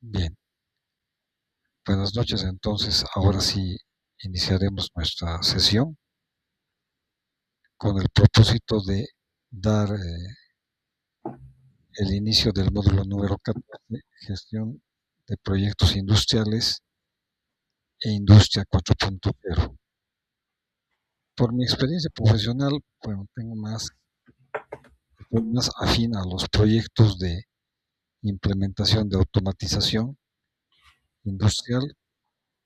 Bien, buenas noches. Entonces, ahora sí iniciaremos nuestra sesión con el propósito de dar el inicio del módulo número 14, gestión de proyectos industriales e industria 4.0. Por mi experiencia profesional, bueno, estoy más afín a los proyectos de implementación de automatización industrial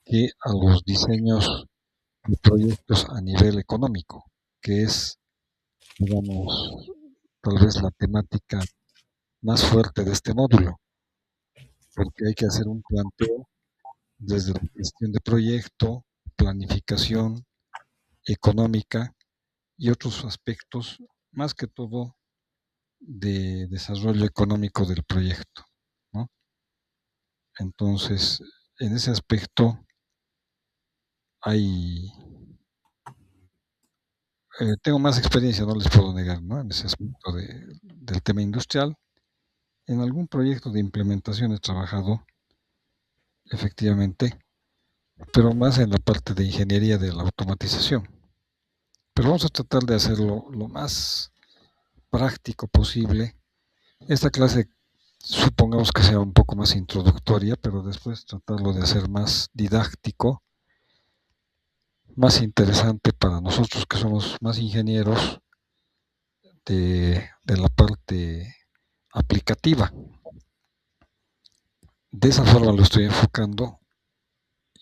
que a los diseños de proyectos a nivel económico, que es, digamos, tal vez la temática más fuerte de este módulo, porque hay que hacer un planteo desde la gestión de proyecto, planificación económica y otros aspectos, más que todo de desarrollo económico del proyecto, ¿no? Entonces, en ese aspecto hay, tengo más experiencia, no les puedo negar, ¿no? En ese aspecto del tema industrial. En algún proyecto de implementación he trabajado, efectivamente, pero más en la parte de ingeniería de la automatización. Pero vamos a tratar de hacerlo lo más práctico posible. Esta clase supongamos que sea un poco más introductoria, pero después tratarlo de hacer más didáctico, más interesante para nosotros que somos más ingenieros de la parte aplicativa. De esa forma lo estoy enfocando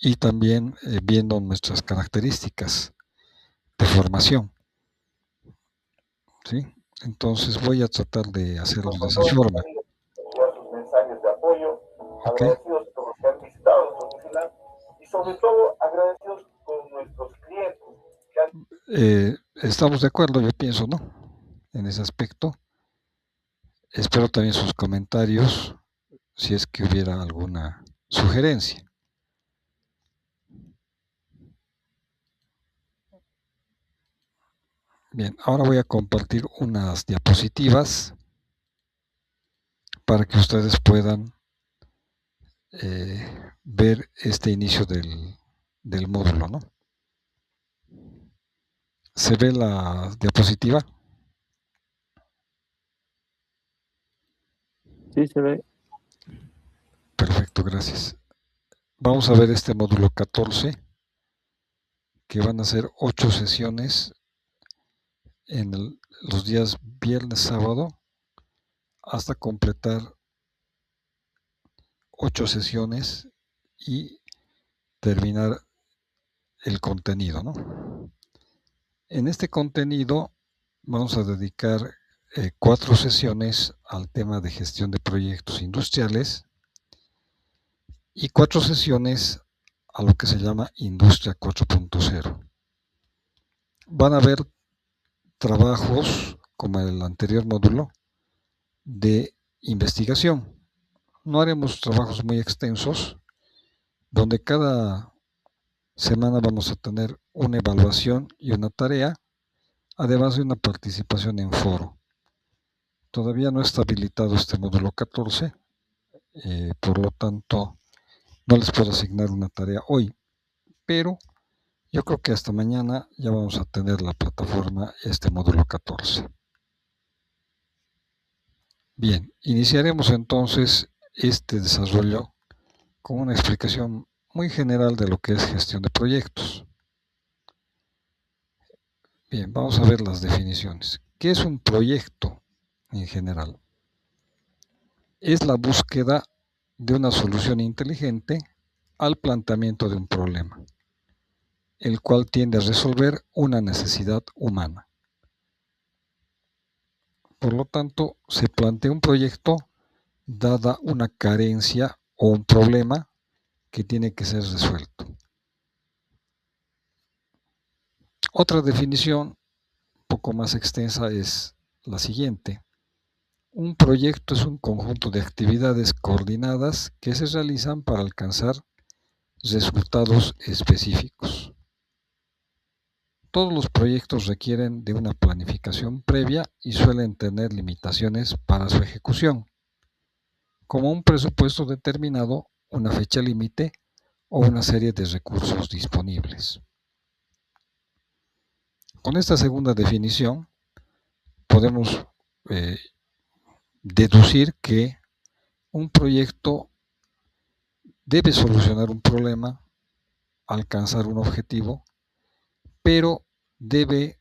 y también viendo nuestras características de formación, ¿sí? Entonces voy a tratar de hacerlo de esa forma. Sus mensajes de apoyo, ¿Ok? agradecidos por los que han visitado nuestro oficina y sobre todo agradecidos con nuestros clientes que han... Estamos de acuerdo, yo pienso, ¿no? En ese aspecto. Espero también sus comentarios, si es que hubiera alguna sugerencia. Bien, ahora voy a compartir unas diapositivas para que ustedes puedan ver este inicio del módulo, ¿no? ¿Se ve la diapositiva? Sí, se ve. Perfecto, gracias. Vamos a ver este módulo 14, que van a ser 8 sesiones en los días viernes, sábado, hasta completar 8 sesiones y terminar el contenido, ¿no? En este contenido vamos a dedicar 4 sesiones al tema de gestión de proyectos industriales y 4 sesiones a lo que se llama Industria 4.0. Van a haber trabajos, como el anterior módulo, de investigación. No haremos trabajos muy extensos, donde cada semana vamos a tener una evaluación y una tarea, además de una participación en foro. Todavía no está habilitado este módulo 14, por lo tanto no les puedo asignar una tarea hoy, pero yo creo que hasta mañana ya vamos a tener la plataforma este módulo 14. Bien, iniciaremos entonces este desarrollo con una explicación muy general de lo que es gestión de proyectos. Bien, vamos a ver las definiciones. ¿Qué es un proyecto en general? Es la búsqueda de una solución inteligente al planteamiento de un problema, el cual tiende a resolver una necesidad humana. Por lo tanto, se plantea un proyecto dada una carencia o un problema que tiene que ser resuelto. Otra definición, un poco más extensa, es la siguiente. Un proyecto es un conjunto de actividades coordinadas que se realizan para alcanzar resultados específicos. Todos los proyectos requieren de una planificación previa y suelen tener limitaciones para su ejecución. como un presupuesto determinado, una fecha límite o una serie de recursos disponibles. Con esta segunda definición podemos deducir que un proyecto debe solucionar un problema, alcanzar un objetivo, pero debe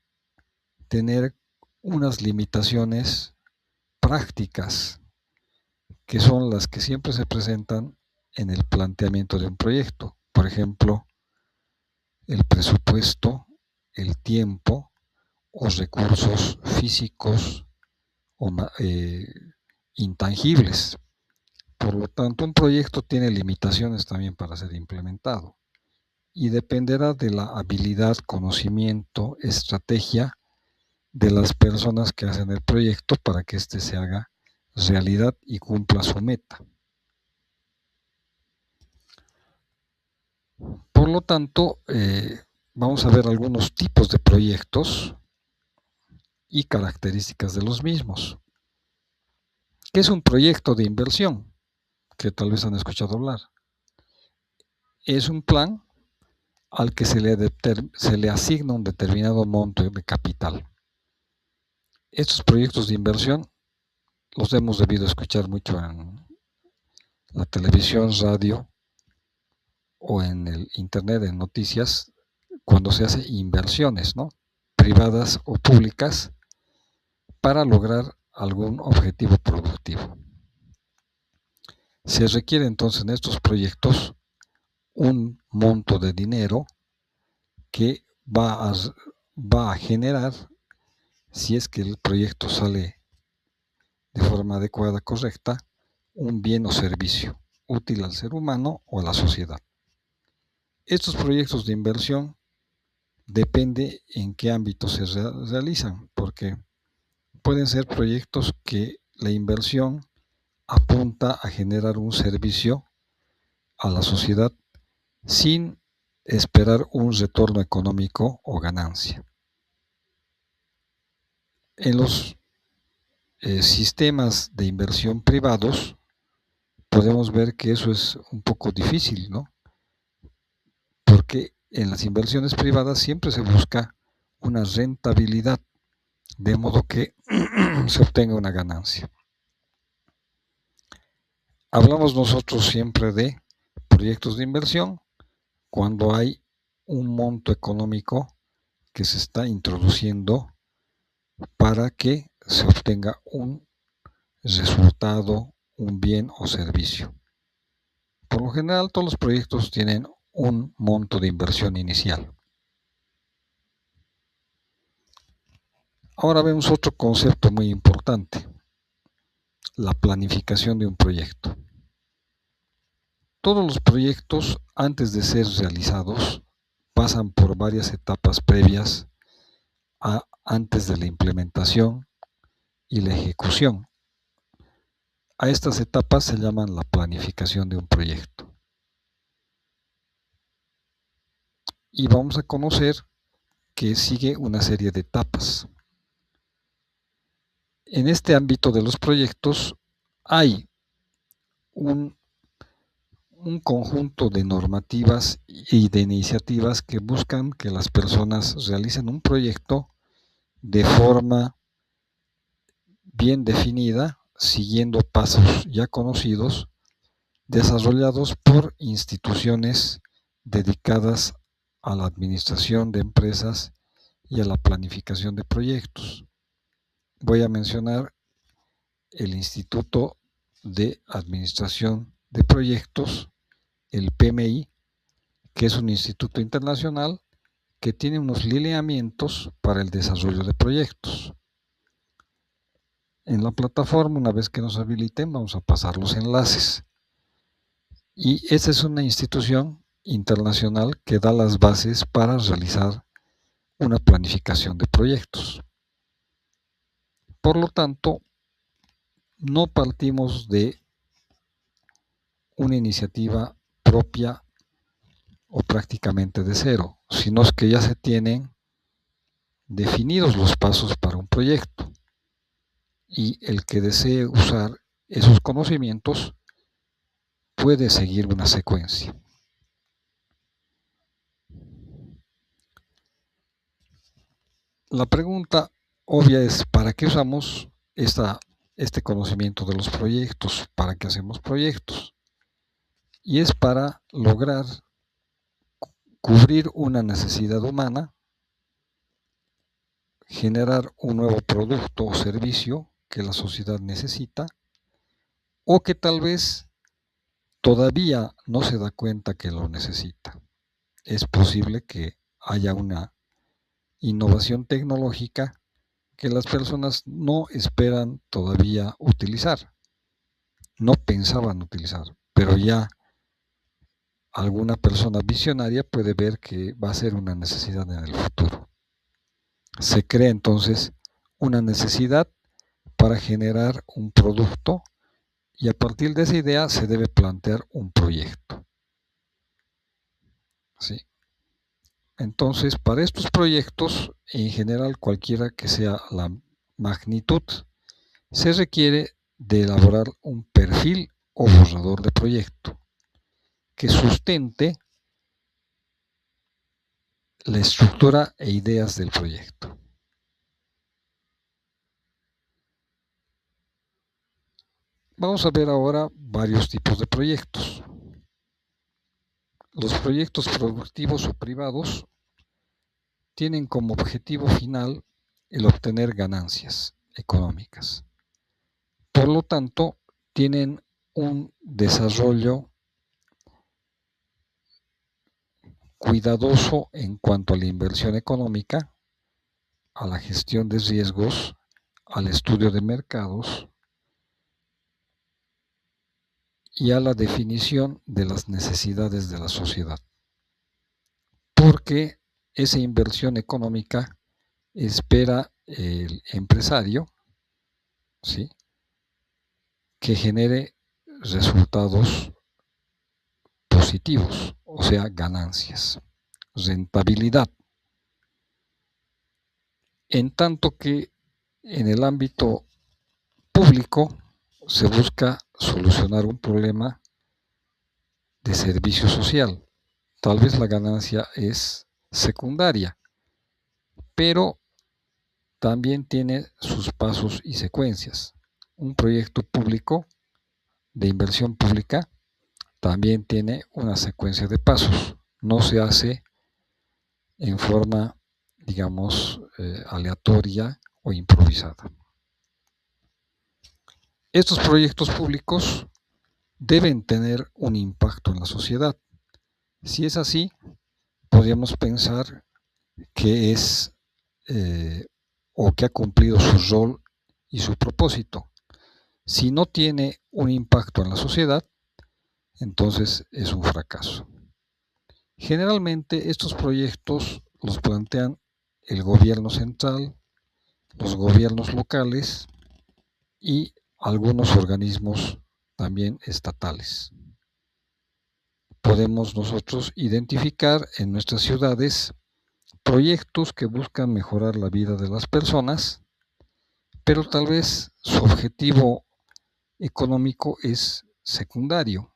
tener unas limitaciones prácticas que son las que siempre se presentan en el planteamiento de un proyecto. Por ejemplo, el presupuesto, el tiempo o recursos físicos o intangibles. Por lo tanto, un proyecto tiene limitaciones también para ser implementado y dependerá de la habilidad, conocimiento, estrategia de las personas que hacen el proyecto para que éste se haga realidad y cumpla su meta. Por lo tanto, vamos a ver algunos tipos de proyectos y características de los mismos. ¿Qué es un proyecto de inversión? Que tal vez han escuchado hablar. Es un plan al que se le asigna un determinado monto de capital. Estos proyectos de inversión los hemos debido escuchar mucho en la televisión, radio o en el internet, en noticias, cuando se hace inversiones, ¿no?, privadas o públicas, para lograr algún objetivo productivo. Se requiere entonces en estos proyectos un monto de dinero que va a generar, si es que el proyecto sale de forma adecuada, correcta, un bien o servicio útil al ser humano o a la sociedad. Estos proyectos de inversión depende en qué ámbito se realizan, porque pueden ser proyectos que la inversión apunta a generar un servicio a la sociedad sin esperar un retorno económico o ganancia. En los sistemas de inversión privados podemos ver que eso es un poco difícil, ¿no? Porque en las inversiones privadas siempre se busca una rentabilidad, de modo que se obtenga una ganancia. Hablamos nosotros siempre de proyectos de inversión cuando hay un monto económico que se está introduciendo para que se obtenga un resultado, un bien o servicio. Por lo general, todos los proyectos tienen un monto de inversión inicial. Ahora vemos otro concepto muy importante: la planificación de un proyecto. Todos los proyectos, antes de ser realizados, pasan por varias etapas previas antes de la implementación y la ejecución. A estas etapas se llaman la planificación de un proyecto. Y vamos a conocer que sigue una serie de etapas. En este ámbito de los proyectos hay un conjunto de normativas y de iniciativas que buscan que las personas realicen un proyecto de forma bien definida, siguiendo pasos ya conocidos, desarrollados por instituciones dedicadas a la administración de empresas y a la planificación de proyectos. Voy a mencionar el Instituto de Administración de Proyectos, el PMI, que es un instituto internacional que tiene unos lineamientos para el desarrollo de proyectos. En la plataforma, una vez que nos habiliten, vamos a pasar los enlaces. Y esta es una institución internacional que da las bases para realizar una planificación de proyectos. Por lo tanto, no partimos de una iniciativa propia o prácticamente de cero, sino que ya se tienen definidos los pasos para un proyecto, y el que desee usar esos conocimientos puede seguir una secuencia. La pregunta obvia es, ¿para qué usamos este conocimiento de los proyectos? ¿Para qué hacemos proyectos? Y es para lograr cubrir una necesidad humana, generar un nuevo producto o servicio que la sociedad necesita, o que tal vez todavía no se da cuenta que lo necesita. Es posible que haya una innovación tecnológica que las personas no esperan todavía utilizar, no pensaban utilizar, pero ya alguna persona visionaria puede ver que va a ser una necesidad en el futuro. Se crea entonces una necesidad para generar un producto y a partir de esa idea se debe plantear un proyecto. ¿Sí? Entonces, para estos proyectos, en general cualquiera que sea la magnitud, se requiere de elaborar un perfil o borrador de proyecto que sustente la estructura e ideas del proyecto. Vamos a ver ahora varios tipos de proyectos. Los proyectos productivos o privados tienen como objetivo final el obtener ganancias económicas. Por lo tanto, tienen un desarrollo cuidadoso en cuanto a la inversión económica, a la gestión de riesgos, al estudio de mercados y a la definición de las necesidades de la sociedad. Porque esa inversión económica espera el empresario, ¿sí?, que genere resultados positivos, o sea, ganancias, rentabilidad. En tanto que en el ámbito público se busca solucionar un problema de servicio social. Tal vez la ganancia es secundaria, pero también tiene sus pasos y secuencias. Un proyecto público de inversión pública también tiene una secuencia de pasos. No se hace en forma, digamos, aleatoria o improvisada. Estos proyectos públicos deben tener un impacto en la sociedad. Si es así, podríamos pensar que es o que ha cumplido su rol y su propósito. Si no tiene un impacto en la sociedad, entonces es un fracaso. Generalmente estos proyectos los plantean el gobierno central, los gobiernos locales y algunos organismos también estatales. Podemos nosotros identificar en nuestras ciudades proyectos que buscan mejorar la vida de las personas, pero tal vez su objetivo económico es secundario.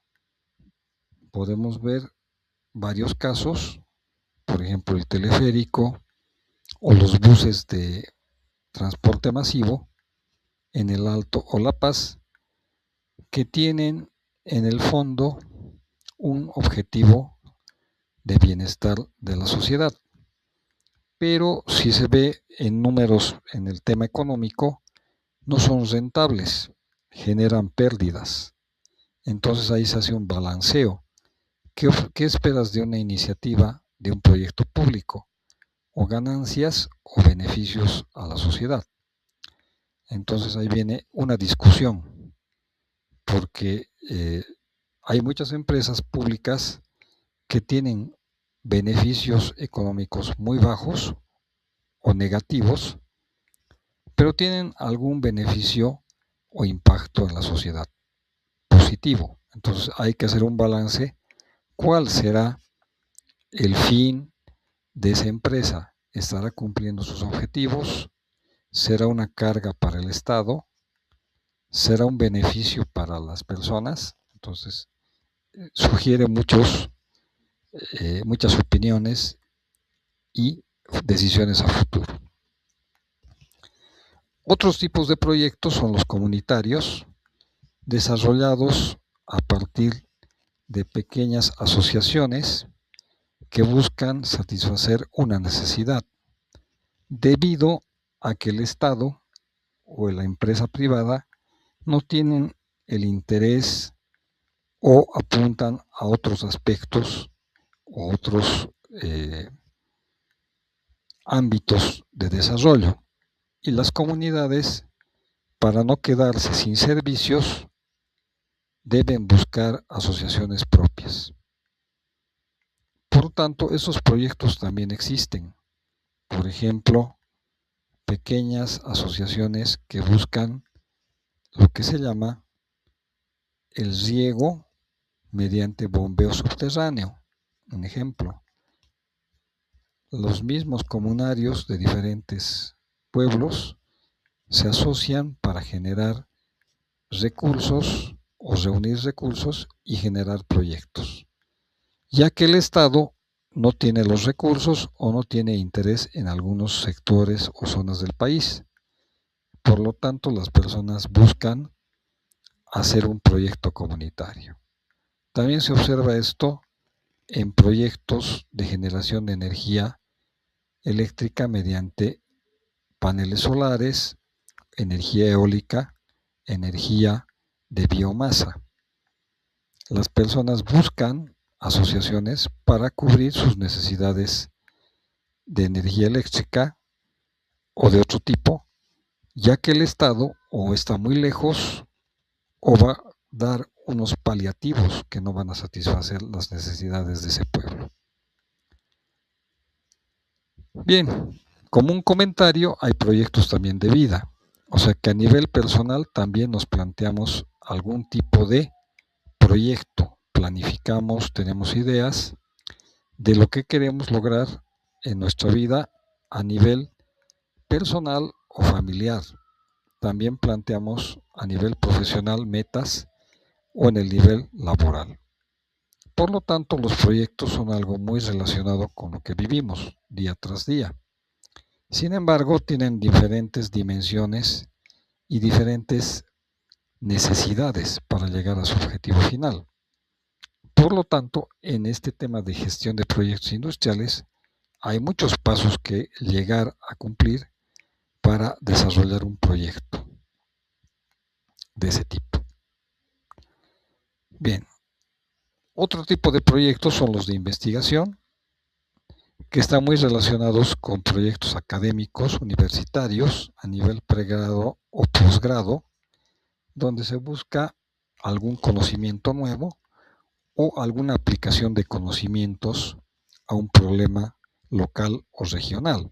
Podemos ver varios casos, por ejemplo el teleférico o los buses de transporte masivo en el Alto o La Paz, que tienen en el fondo un objetivo de bienestar de la sociedad. Pero si se ve en números en el tema económico, no son rentables, generan pérdidas. Entonces ahí se hace un balanceo. ¿Qué esperas de una iniciativa, de un proyecto público? O ganancias o beneficios a la sociedad. Entonces ahí viene una discusión, porque hay muchas empresas públicas que tienen beneficios económicos muy bajos o negativos, pero tienen algún beneficio o impacto en la sociedad positivo. Entonces hay que hacer un balance. ¿Cuál será el fin de esa empresa? ¿Estará cumpliendo sus objetivos? ¿Será una carga para el Estado? ¿Será un beneficio para las personas? Entonces sugiere muchas opiniones y decisiones a futuro. Otros tipos de proyectos son los comunitarios, desarrollados a partir de pequeñas asociaciones que buscan satisfacer una necesidad, debido a que el Estado o la empresa privada no tienen el interés o apuntan a otros aspectos o otros ámbitos de desarrollo. Y las comunidades, para no quedarse sin servicios, deben buscar asociaciones propias. Por lo tanto, esos proyectos también existen. Por ejemplo, pequeñas asociaciones que buscan lo que se llama el riego mediante bombeo subterráneo. Un ejemplo, los mismos comunarios de diferentes pueblos se asocian para generar recursos o reunir recursos y generar proyectos, ya que el Estado no tiene los recursos o no tiene interés en algunos sectores o zonas del país. Por lo tanto, las personas buscan hacer un proyecto comunitario. También se observa esto en proyectos de generación de energía eléctrica mediante paneles solares, energía eólica, energía de biomasa. Las personas buscan asociaciones para cubrir sus necesidades de energía eléctrica o de otro tipo, ya que el Estado o está muy lejos o va a dar unos paliativos que no van a satisfacer las necesidades de ese pueblo. Bien, como un comentario, hay proyectos también de vida, o sea que a nivel personal también nos planteamos algún tipo de proyecto, planificamos, tenemos ideas de lo que queremos lograr en nuestra vida a nivel personal o familiar. También planteamos a nivel profesional metas o en el nivel laboral. Por lo tanto, los proyectos son algo muy relacionado con lo que vivimos día tras día. Sin embargo, tienen diferentes dimensiones y diferentes necesidades para llegar a su objetivo final. Por lo tanto, en este tema de gestión de proyectos industriales, hay muchos pasos que llegar a cumplir para desarrollar un proyecto de ese tipo. Bien, otro tipo de proyectos son los de investigación, que están muy relacionados con proyectos académicos universitarios a nivel pregrado o posgrado, donde se busca algún conocimiento nuevo o alguna aplicación de conocimientos a un problema local o regional.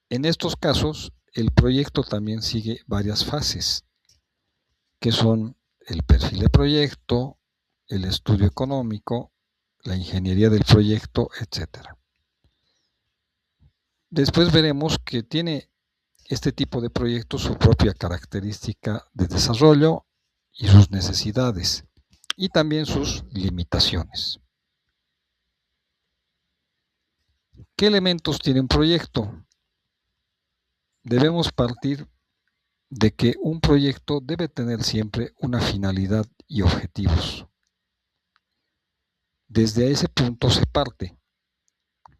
En estos casos, el proyecto también sigue varias fases, que son el perfil de proyecto, el estudio económico, la ingeniería del proyecto, etc. Después veremos que tiene este tipo de proyectos su propia característica de desarrollo y sus necesidades, y también sus limitaciones. ¿Qué elementos tiene un proyecto? Debemos partir de que un proyecto debe tener siempre una finalidad y objetivos. Desde ese punto se parte.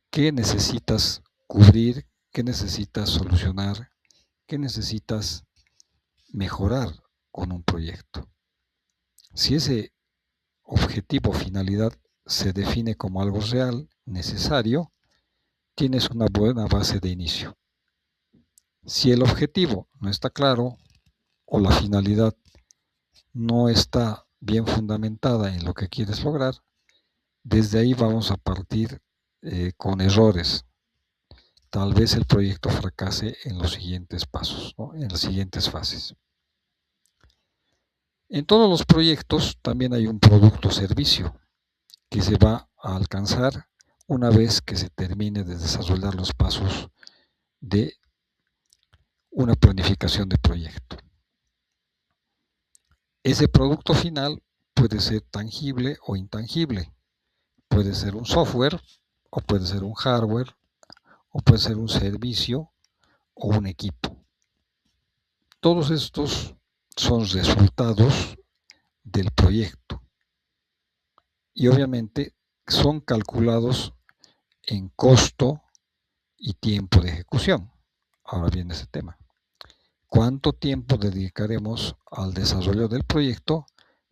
¿Qué necesitas cubrir? ¿Qué necesitas solucionar? ¿Qué necesitas mejorar con un proyecto? Si ese objetivo o finalidad se define como algo real, necesario, tienes una buena base de inicio. Si el objetivo no está claro o la finalidad no está bien fundamentada en lo que quieres lograr, desde ahí vamos a partir con errores. Tal vez el proyecto fracase en los siguientes pasos, ¿no? En las siguientes fases. En todos los proyectos también hay un producto o servicio que se va a alcanzar una vez que se termine de desarrollar los pasos de una planificación de proyecto. Ese producto final puede ser tangible o intangible. Puede ser un software, o puede ser un hardware, o puede ser un servicio o un equipo. Todos estos son resultados del proyecto y obviamente son calculados en costo y tiempo de ejecución. Ahora viene ese tema. ¿Cuánto tiempo dedicaremos al desarrollo del proyecto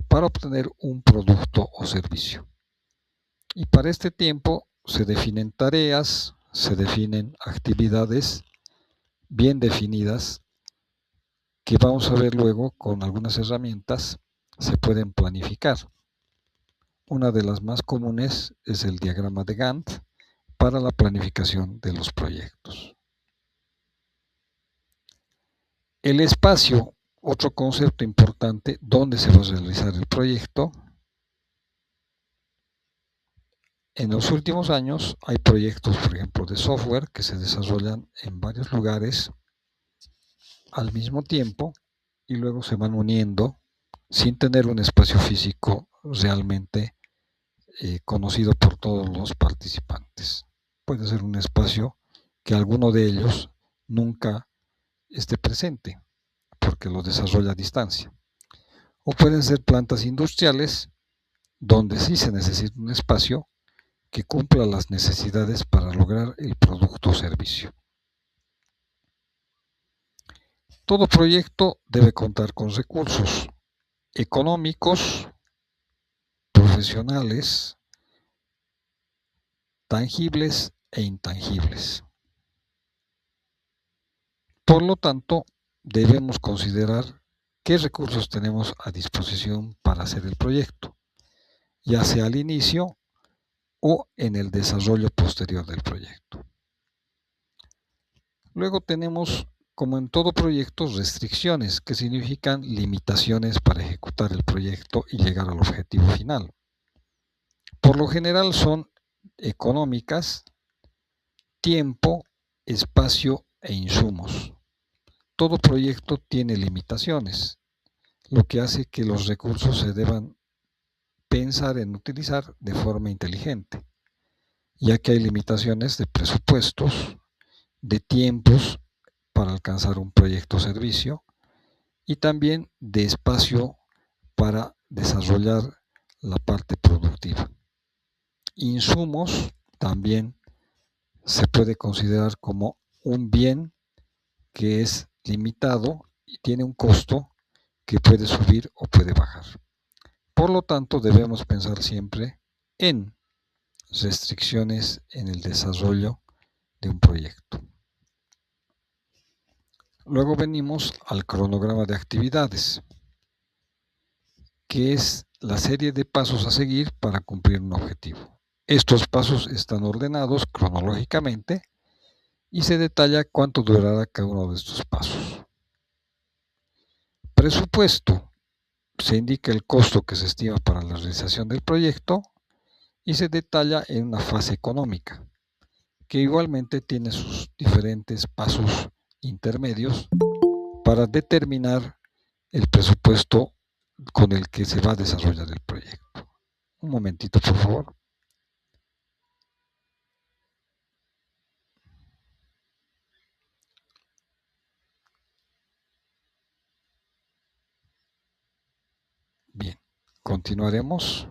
para obtener un producto o servicio? Y para este tiempo se definen tareas, se definen actividades bien definidas que vamos a ver luego con algunas herramientas se pueden planificar. Una de las más comunes es el diagrama de Gantt para la planificación de los proyectos. El espacio, otro concepto importante, ¿dónde se va a realizar el proyecto? En los últimos años hay proyectos, por ejemplo, de software que se desarrollan en varios lugares al mismo tiempo y luego se van uniendo sin tener un espacio físico realmente conocido por todos los participantes. Puede ser un espacio que alguno de ellos nunca esté presente porque lo desarrolla a distancia. O pueden ser plantas industriales donde sí se necesita un espacio que cumpla las necesidades para lograr el producto o servicio. Todo proyecto debe contar con recursos económicos, profesionales, tangibles e intangibles. Por lo tanto, debemos considerar qué recursos tenemos a disposición para hacer el proyecto, ya sea al inicio o en el desarrollo posterior del proyecto. Luego tenemos, como en todo proyecto, restricciones, que significan limitaciones para ejecutar el proyecto y llegar al objetivo final. Por lo general son económicas, tiempo, espacio e insumos. Todo proyecto tiene limitaciones, lo que hace que los recursos se deban pensar en utilizar de forma inteligente, ya que hay limitaciones de presupuestos, de tiempos para alcanzar un proyecto o servicio y también de espacio para desarrollar la parte productiva. Insumos también se puede considerar como un bien que es limitado y tiene un costo que puede subir o puede bajar. Por lo tanto, debemos pensar siempre en restricciones en el desarrollo de un proyecto. Luego venimos al cronograma de actividades, que es la serie de pasos a seguir para cumplir un objetivo. Estos pasos están ordenados cronológicamente y se detalla cuánto durará cada uno de estos pasos. Presupuesto. Se indica el costo que se estima para la realización del proyecto y se detalla en una fase económica, que igualmente tiene sus diferentes pasos intermedios para determinar el presupuesto con el que se va a desarrollar el proyecto. Un momentito, por favor. Bien, continuaremos.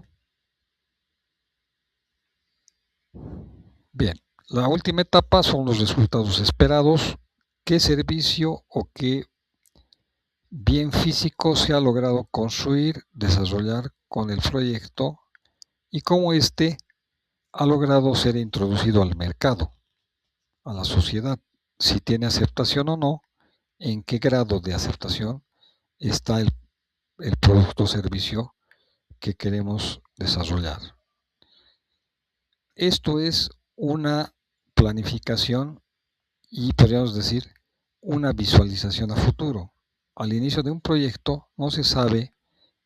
Bien, la última etapa son los resultados esperados. ¿Qué servicio o qué bien físico se ha logrado construir, desarrollar con el proyecto y cómo éste ha logrado ser introducido al mercado, a la sociedad? Si tiene aceptación o no, en qué grado de aceptación está el producto o servicio que queremos desarrollar. Esto es una planificación y podríamos decir una visualización a futuro. Al inicio de un proyecto no se sabe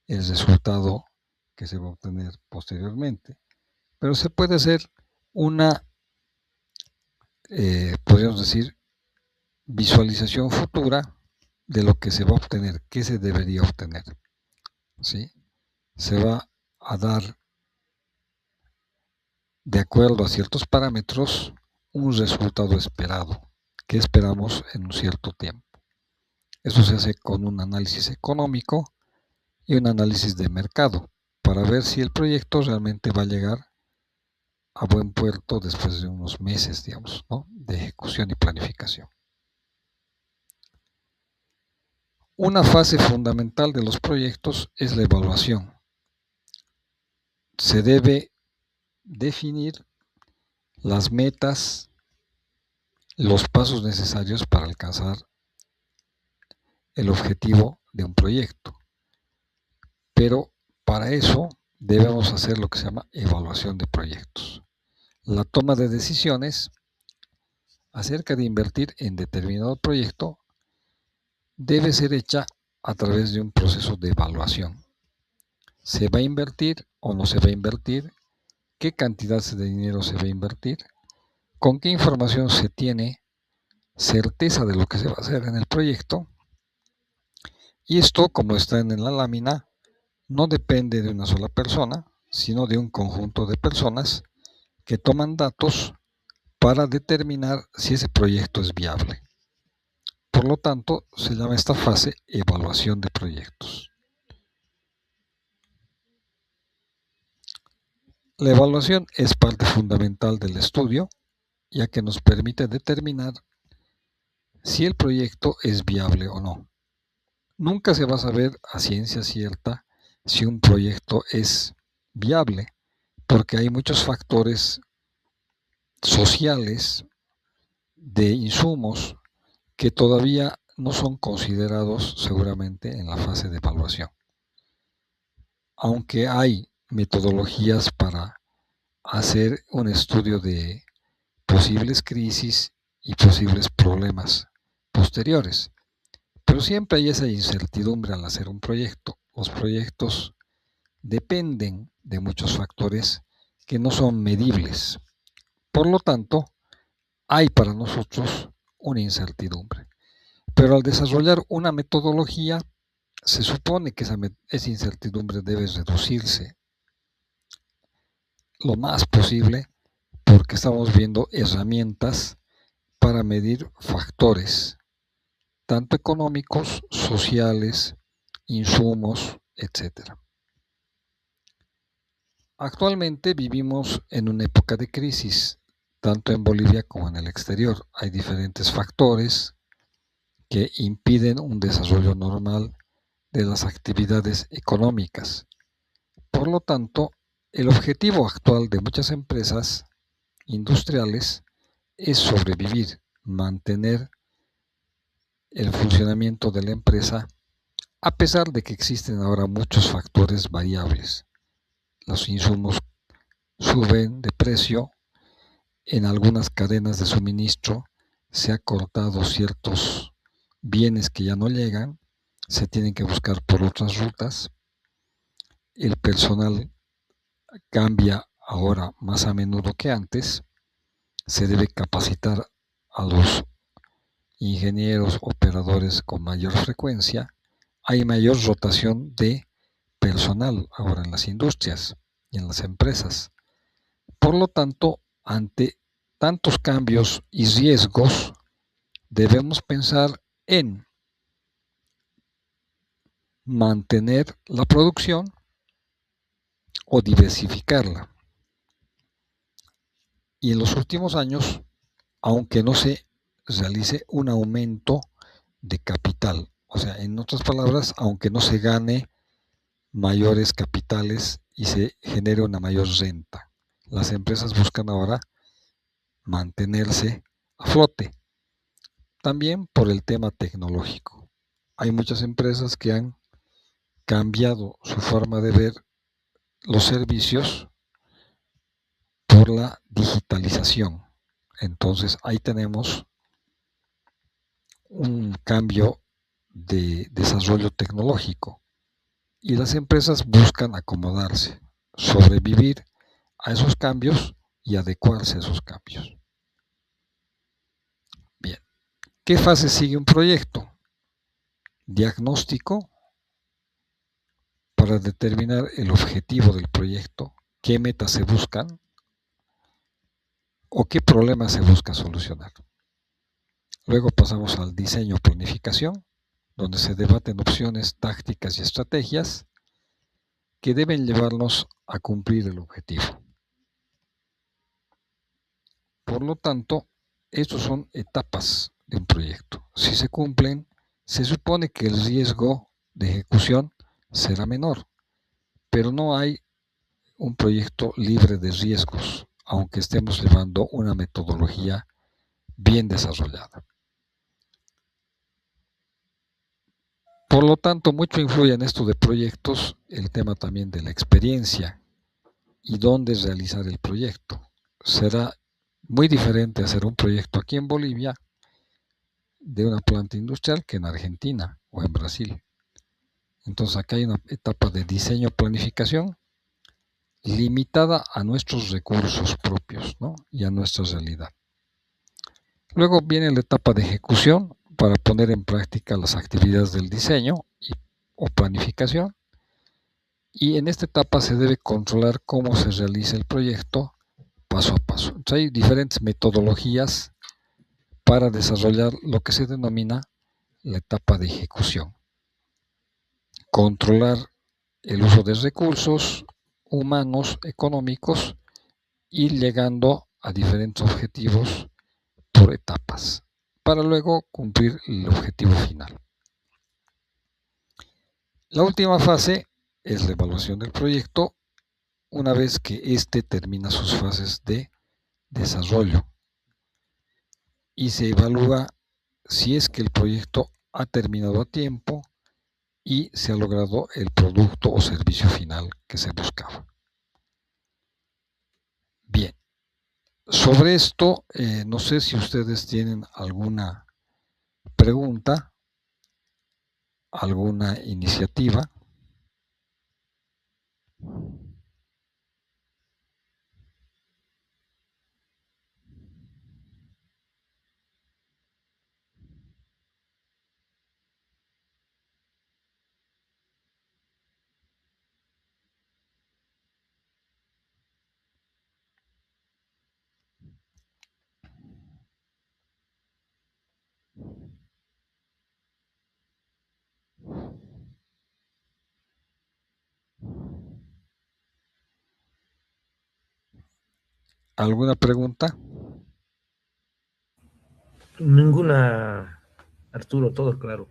el resultado que se va a obtener posteriormente, pero se puede hacer una, podríamos decir, visualización futura de lo que se va a obtener, qué se debería obtener, ¿sí? se va a dar, de acuerdo a ciertos parámetros, un resultado esperado, que esperamos en un cierto tiempo. Eso se hace con un análisis económico y un análisis de mercado, para ver si el proyecto realmente va a llegar a buen puerto después de unos meses, digamos, ¿no?, de ejecución y planificación. Una fase fundamental de los proyectos es la evaluación. Se debe definir las metas, los pasos necesarios para alcanzar el objetivo de un proyecto. Pero para eso debemos hacer lo que se llama evaluación de proyectos. La toma de decisiones acerca de invertir en determinado proyecto debe ser hecha a través de un proceso de evaluación. ¿Se va a invertir o no se va a invertir? ¿Qué cantidad de dinero se va a invertir? ¿Con qué información se tiene certeza de lo que se va a hacer en el proyecto? Y esto, como está en la lámina, no depende de una sola persona, sino de un conjunto de personas que toman datos para determinar si ese proyecto es viable. Por lo tanto, se llama esta fase evaluación de proyectos. La evaluación es parte fundamental del estudio, ya que nos permite determinar si el proyecto es viable o no. Nunca se va a saber a ciencia cierta si un proyecto es viable, porque hay muchos factores sociales de insumos que todavía no son considerados seguramente en la fase de evaluación. Aunque hay metodologías para hacer un estudio de posibles crisis y posibles problemas posteriores. Pero siempre hay esa incertidumbre al hacer un proyecto. Los proyectos dependen de muchos factores que no son medibles. Por lo tanto, hay para nosotros una incertidumbre. Pero al desarrollar una metodología, se supone que esa incertidumbre debe reducirse lo más posible, porque estamos viendo herramientas para medir factores, tanto económicos, sociales, insumos, etc. Actualmente vivimos en una época de crisis, tanto en Bolivia como en el exterior. Hay diferentes factores que impiden un desarrollo normal de las actividades económicas. Por lo tanto, el objetivo actual de muchas empresas industriales es sobrevivir, mantener el funcionamiento de la empresa, a pesar de que existen ahora muchos factores variables. Los insumos suben de precio, en algunas cadenas de suministro se ha cortado ciertos bienes que ya no llegan, se tienen que buscar por otras rutas, el personal cambia ahora más a menudo que antes, se debe capacitar a los ingenieros, operadores con mayor frecuencia, hay mayor rotación de personal ahora en las industrias y en las empresas. Por lo tanto, ante tantos cambios y riesgos, debemos pensar en mantener la producción o diversificarla. Y en los últimos años, aunque no se realice un aumento de capital, o sea, en otras palabras, aunque no se gane mayores capitales y se genere una mayor renta, las empresas buscan ahora mantenerse a flote. También por el tema tecnológico. Hay muchas empresas que han cambiado su forma de ver los servicios por la digitalización. Entonces ahí tenemos un cambio de desarrollo tecnológico y las empresas buscan acomodarse, sobrevivir a esos cambios y adecuarse a esos cambios. Bien, ¿qué fase sigue un proyecto? Diagnóstico, para determinar el objetivo del proyecto, qué metas se buscan o qué problemas se busca solucionar. Luego pasamos al diseño planificación, donde se debaten opciones, tácticas y estrategias que deben llevarnos a cumplir el objetivo. Por lo tanto, estos son etapas de un proyecto. Si se cumplen, se supone que el riesgo de ejecución será menor, pero no hay un proyecto libre de riesgos, aunque estemos llevando una metodología bien desarrollada. Por lo tanto, mucho influye en esto de proyectos el tema también de la experiencia y dónde realizar el proyecto. Será muy diferente hacer un proyecto aquí en Bolivia de una planta industrial que en Argentina o en Brasil. Entonces acá hay una etapa de diseño-planificación limitada a nuestros recursos propios, ¿no? Y a nuestra realidad. Luego viene la etapa de ejecución para poner en práctica las actividades del diseño o planificación. Y en esta etapa se debe controlar cómo se realiza el proyecto paso a paso. Entonces hay diferentes metodologías para desarrollar lo que se denomina la etapa de ejecución. Controlar el uso de recursos humanos, económicos, ir llegando a diferentes objetivos por etapas, para luego cumplir el objetivo final. La última fase es la evaluación del proyecto una vez que éste termina sus fases de desarrollo y se evalúa si es que el proyecto ha terminado a tiempo y se ha logrado el producto o servicio final que se buscaba. Bien, sobre esto no sé si ustedes tienen alguna pregunta, alguna iniciativa. ¿Alguna pregunta? Ninguna, Arturo, todo claro.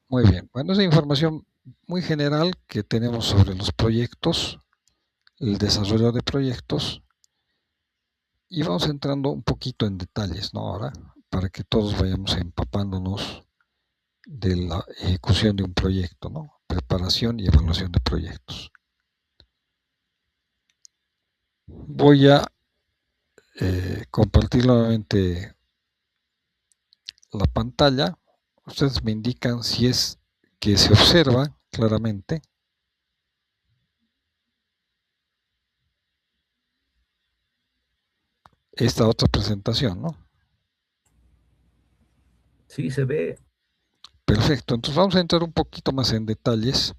Muy bien. Bueno, es información muy general que tenemos sobre los proyectos, el desarrollo de proyectos, y vamos entrando un poquito en detalles, ¿no? Ahora, para que todos vayamos empapándonos de la ejecución de un proyecto, ¿no? Preparación y evaluación de proyectos. Voy a compartir nuevamente la pantalla. Ustedes me indican si es que se observa claramente. Esta otra presentación, ¿no? Sí, se ve. Perfecto, entonces vamos a entrar un poquito más en detalles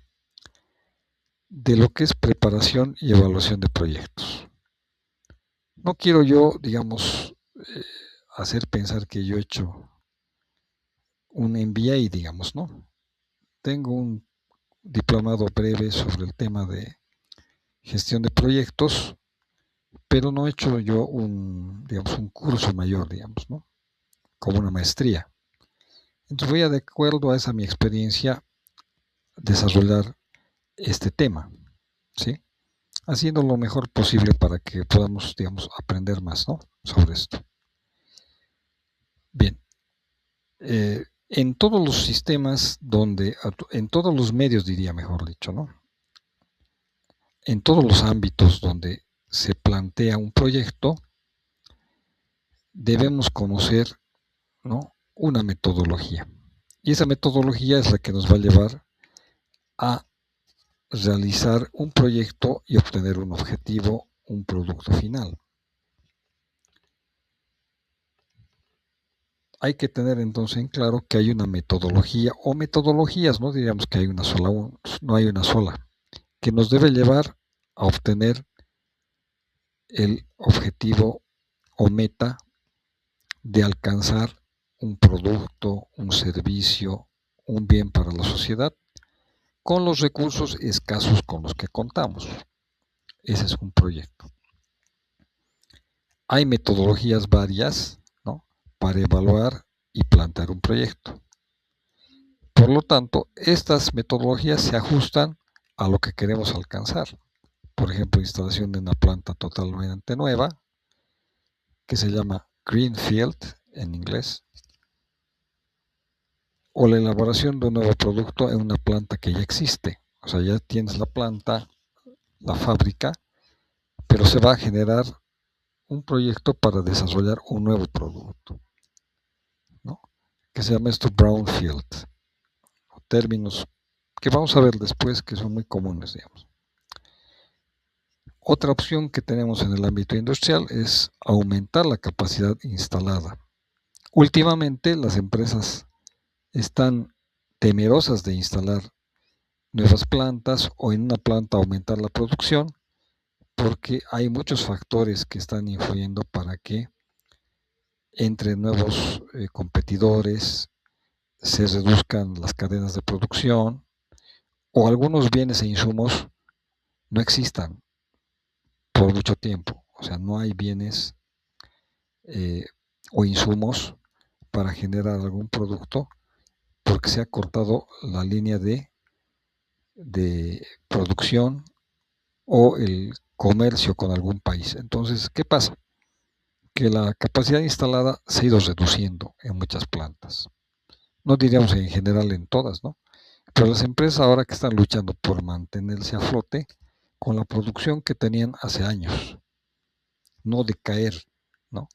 de lo que es preparación y evaluación de proyectos. No quiero yo, digamos, hacer pensar que yo he hecho un MBA, digamos, ¿no? Tengo un diplomado breve sobre el tema de gestión de proyectos, pero no he hecho yo digamos, un curso mayor, digamos, ¿no? Como una maestría. Entonces voy a, de acuerdo a esa mi experiencia, desarrollar este tema, ¿sí? Haciendo lo mejor posible para que podamos, digamos, aprender más, ¿no? Sobre esto. Bien. En todos los sistemas en todos los medios diría mejor dicho, ¿no? En todos los ámbitos donde se plantea un proyecto, debemos conocer, ¿no? Una metodología. Y esa metodología es la que nos va a llevar a realizar un proyecto y obtener un objetivo, un producto final. Hay que tener entonces en claro que hay una metodología o metodologías, no diríamos que hay una sola, no hay una sola. que nos debe llevar a obtener el objetivo o meta de alcanzar un producto, un servicio, un bien para la sociedad con los recursos escasos con los que contamos. Ese es un proyecto. Hay metodologías varias, ¿no?, para evaluar y plantear un proyecto. Por lo tanto, estas metodologías se ajustan a lo que queremos alcanzar. Por ejemplo, instalación de una planta totalmente nueva, que se llama Greenfield en inglés, o la elaboración de un nuevo producto en una planta que ya existe. O sea, ya tienes la planta, la fábrica, pero se va a generar un proyecto para desarrollar un nuevo producto, ¿no?, que se llama esto Brownfield, o términos que vamos a ver después que son muy comunes, digamos. Otra opción que tenemos en el ámbito industrial es aumentar la capacidad instalada. Últimamente las empresas están temerosas de instalar nuevas plantas o en una planta aumentar la producción porque hay muchos factores que están influyendo para que entre nuevos competidores, se reduzcan las cadenas de producción o algunos bienes e insumos no existan por mucho tiempo. O sea, no hay bienes o insumos para generar algún producto porque se ha cortado la línea de producción o el comercio con algún país. Entonces, ¿qué pasa? Que la capacidad instalada se ha ido reduciendo en muchas plantas. No diríamos en general en todas, ¿no? Pero las empresas ahora que están luchando por mantenerse a flote con la producción que tenían hace años, no decaer, ¿no?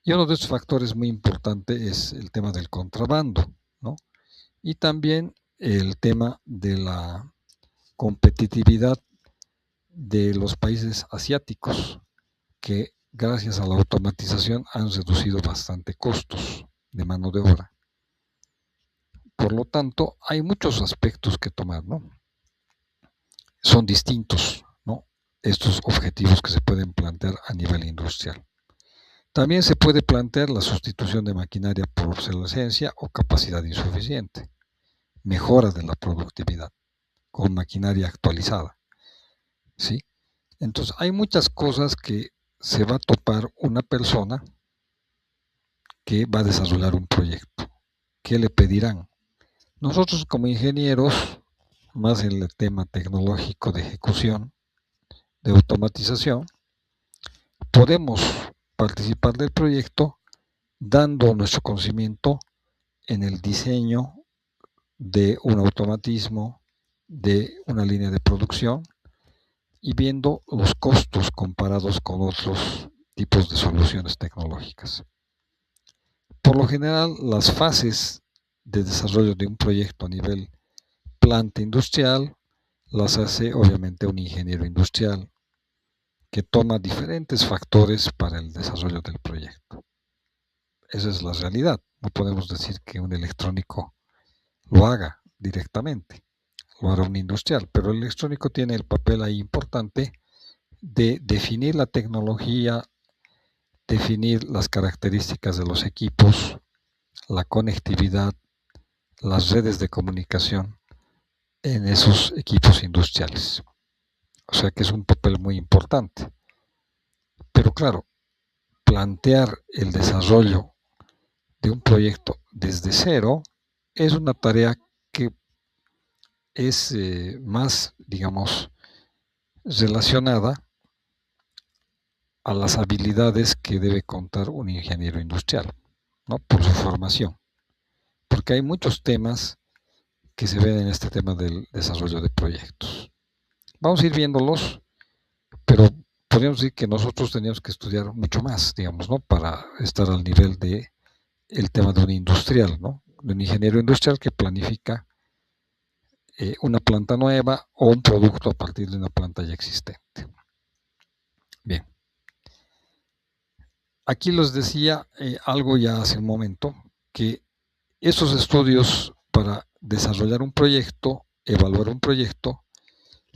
Y uno de estos factores muy importantes es el tema del contrabando, ¿no? Y también el tema de la competitividad de los países asiáticos, que gracias a la automatización han reducido bastante costos de mano de obra. Por lo tanto, hay muchos aspectos que tomar, ¿no? Son distintos, ¿no?, estos objetivos que se pueden plantear a nivel industrial. También se puede plantear la sustitución de maquinaria por obsolescencia o capacidad insuficiente, mejora de la productividad con maquinaria actualizada, ¿sí? Entonces, hay muchas cosas que se va a topar una persona que va a desarrollar un proyecto. ¿Qué le pedirán? Nosotros como ingenieros, más en el tema tecnológico de ejecución, de automatización, podemos participar del proyecto dando nuestro conocimiento en el diseño de un automatismo, de una línea de producción y viendo los costos comparados con otros tipos de soluciones tecnológicas. Por lo general, las fases de desarrollo de un proyecto a nivel planta industrial las hace obviamente un ingeniero industrial que toma diferentes factores para el desarrollo del proyecto. Esa es la realidad. No podemos decir que un electrónico lo haga directamente, lo hará un industrial, pero el electrónico tiene el papel ahí importante de definir la tecnología, definir las características de los equipos, la conectividad, las redes de comunicación en esos equipos industriales. O sea que es un papel muy importante. Pero claro, plantear el desarrollo de un proyecto desde cero es una tarea que es más, digamos, relacionada a las habilidades que debe contar un ingeniero industrial, ¿no?, por su formación. Porque hay muchos temas que se ven en este tema del desarrollo de proyectos. Vamos a ir viéndolos, pero podríamos decir que nosotros teníamos que estudiar mucho más, digamos, ¿no?, para estar al nivel de el tema de un industrial, ¿no?, de un ingeniero industrial que planifica una planta nueva o un producto a partir de una planta ya existente. Bien. Aquí les decía algo ya hace un momento, que esos estudios para desarrollar un proyecto, evaluar un proyecto,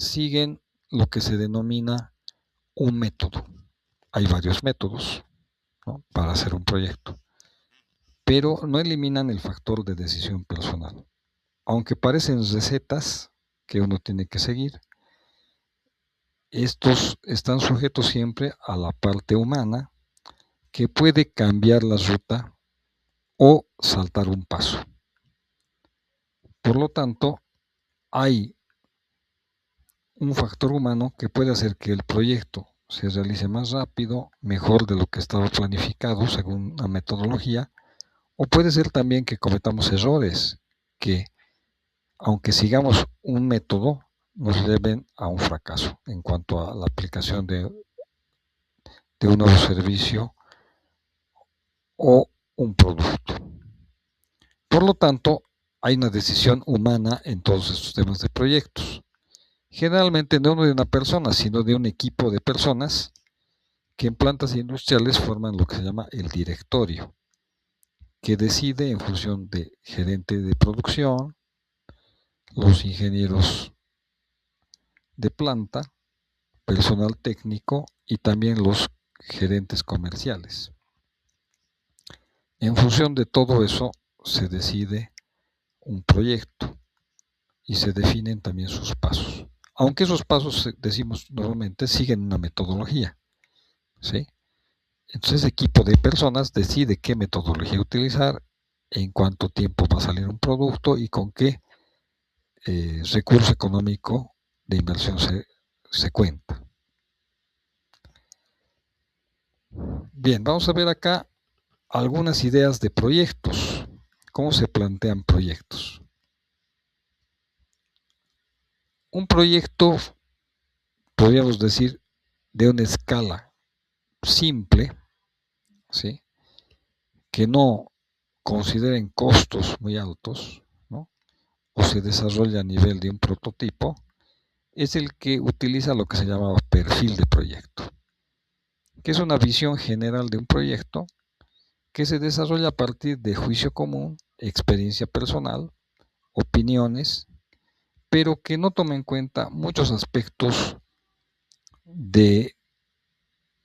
siguen lo que se denomina un método. Hay varios métodos, ¿no?, para hacer un proyecto, pero no eliminan el factor de decisión personal. Aunque parecen recetas que uno tiene que seguir, estos están sujetos siempre a la parte humana, que puede cambiar la ruta o saltar un paso. Por lo tanto, hay un factor humano que puede hacer que el proyecto se realice más rápido, mejor de lo que estaba planificado según la metodología, o puede ser también que cometamos errores que, aunque sigamos un método, nos lleven a un fracaso en cuanto a la aplicación de un nuevo servicio o un producto. Por lo tanto, hay una decisión humana en todos estos temas de proyectos. Generalmente no de una persona, sino de un equipo de personas que en plantas industriales forman lo que se llama el directorio, que decide en función de gerente de producción, los ingenieros de planta, personal técnico y también los gerentes comerciales. En función de todo eso se decide un proyecto y se definen también sus pasos. Aunque esos pasos, decimos normalmente, siguen una metodología, ¿sí? Entonces, ese equipo de personas decide qué metodología utilizar, en cuánto tiempo va a salir un producto y con qué recurso económico de inversión se cuenta. Bien, vamos a ver acá algunas ideas de proyectos. ¿Cómo se plantean proyectos? Un proyecto, podríamos decir, de una escala simple, ¿sí?, que no consideren costos muy altos, ¿no?, o se desarrolla a nivel de un prototipo, es el que utiliza lo que se llama perfil de proyecto, que es una visión general de un proyecto que se desarrolla a partir de juicio común, experiencia personal, opiniones, pero que no toma en cuenta muchos aspectos del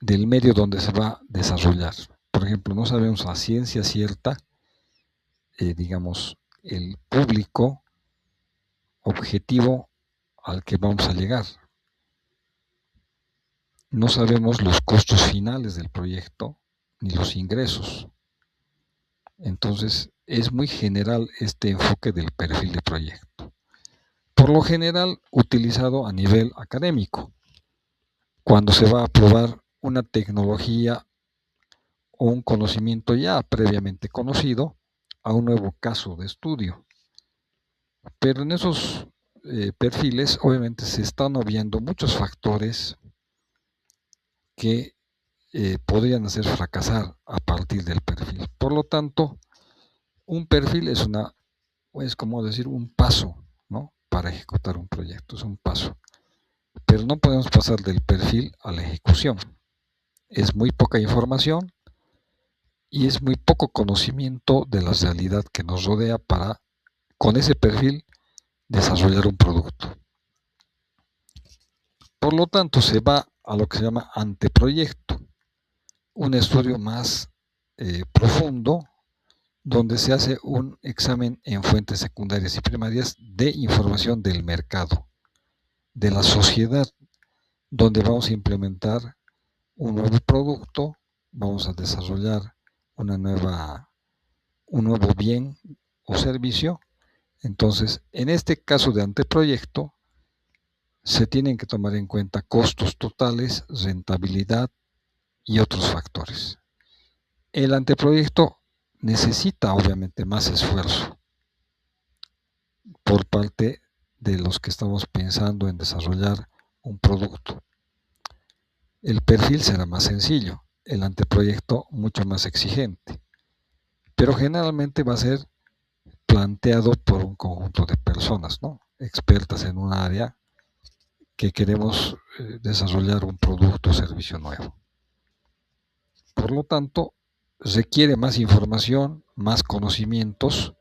medio donde se va a desarrollar. Por ejemplo, no sabemos a ciencia cierta, digamos, el público objetivo al que vamos a llegar. No sabemos los costos finales del proyecto ni los ingresos. Entonces, es muy general este enfoque del perfil de proyecto. Por lo general, utilizado a nivel académico, cuando se va a probar una tecnología o un conocimiento ya previamente conocido a un nuevo caso de estudio. Pero en esos perfiles, obviamente, se están obviando muchos factores que podrían hacer fracasar a partir del perfil. Por lo tanto, un perfil es como decir un paso, ¿no?, para ejecutar un proyecto, es un paso. Pero no podemos pasar del perfil a la ejecución. Es muy poca información y es muy poco conocimiento de la realidad que nos rodea para, con ese perfil, desarrollar un producto. Por lo tanto, se va a lo que se llama anteproyecto, un estudio más profundo, donde se hace un examen en fuentes secundarias y primarias de información del mercado, de la sociedad, donde vamos a implementar un nuevo producto, vamos a desarrollar un nuevo bien o servicio. Entonces, en este caso de anteproyecto, se tienen que tomar en cuenta costos totales, rentabilidad y otros factores. El anteproyecto necesita obviamente más esfuerzo por parte de los que estamos pensando en desarrollar un producto. El perfil será más sencillo, el anteproyecto mucho más exigente, pero generalmente va a ser planteado por un conjunto de personas, ¿no?, expertas en un área, que queremos desarrollar un producto o servicio nuevo. Por lo tanto, requiere más información, más conocimientos.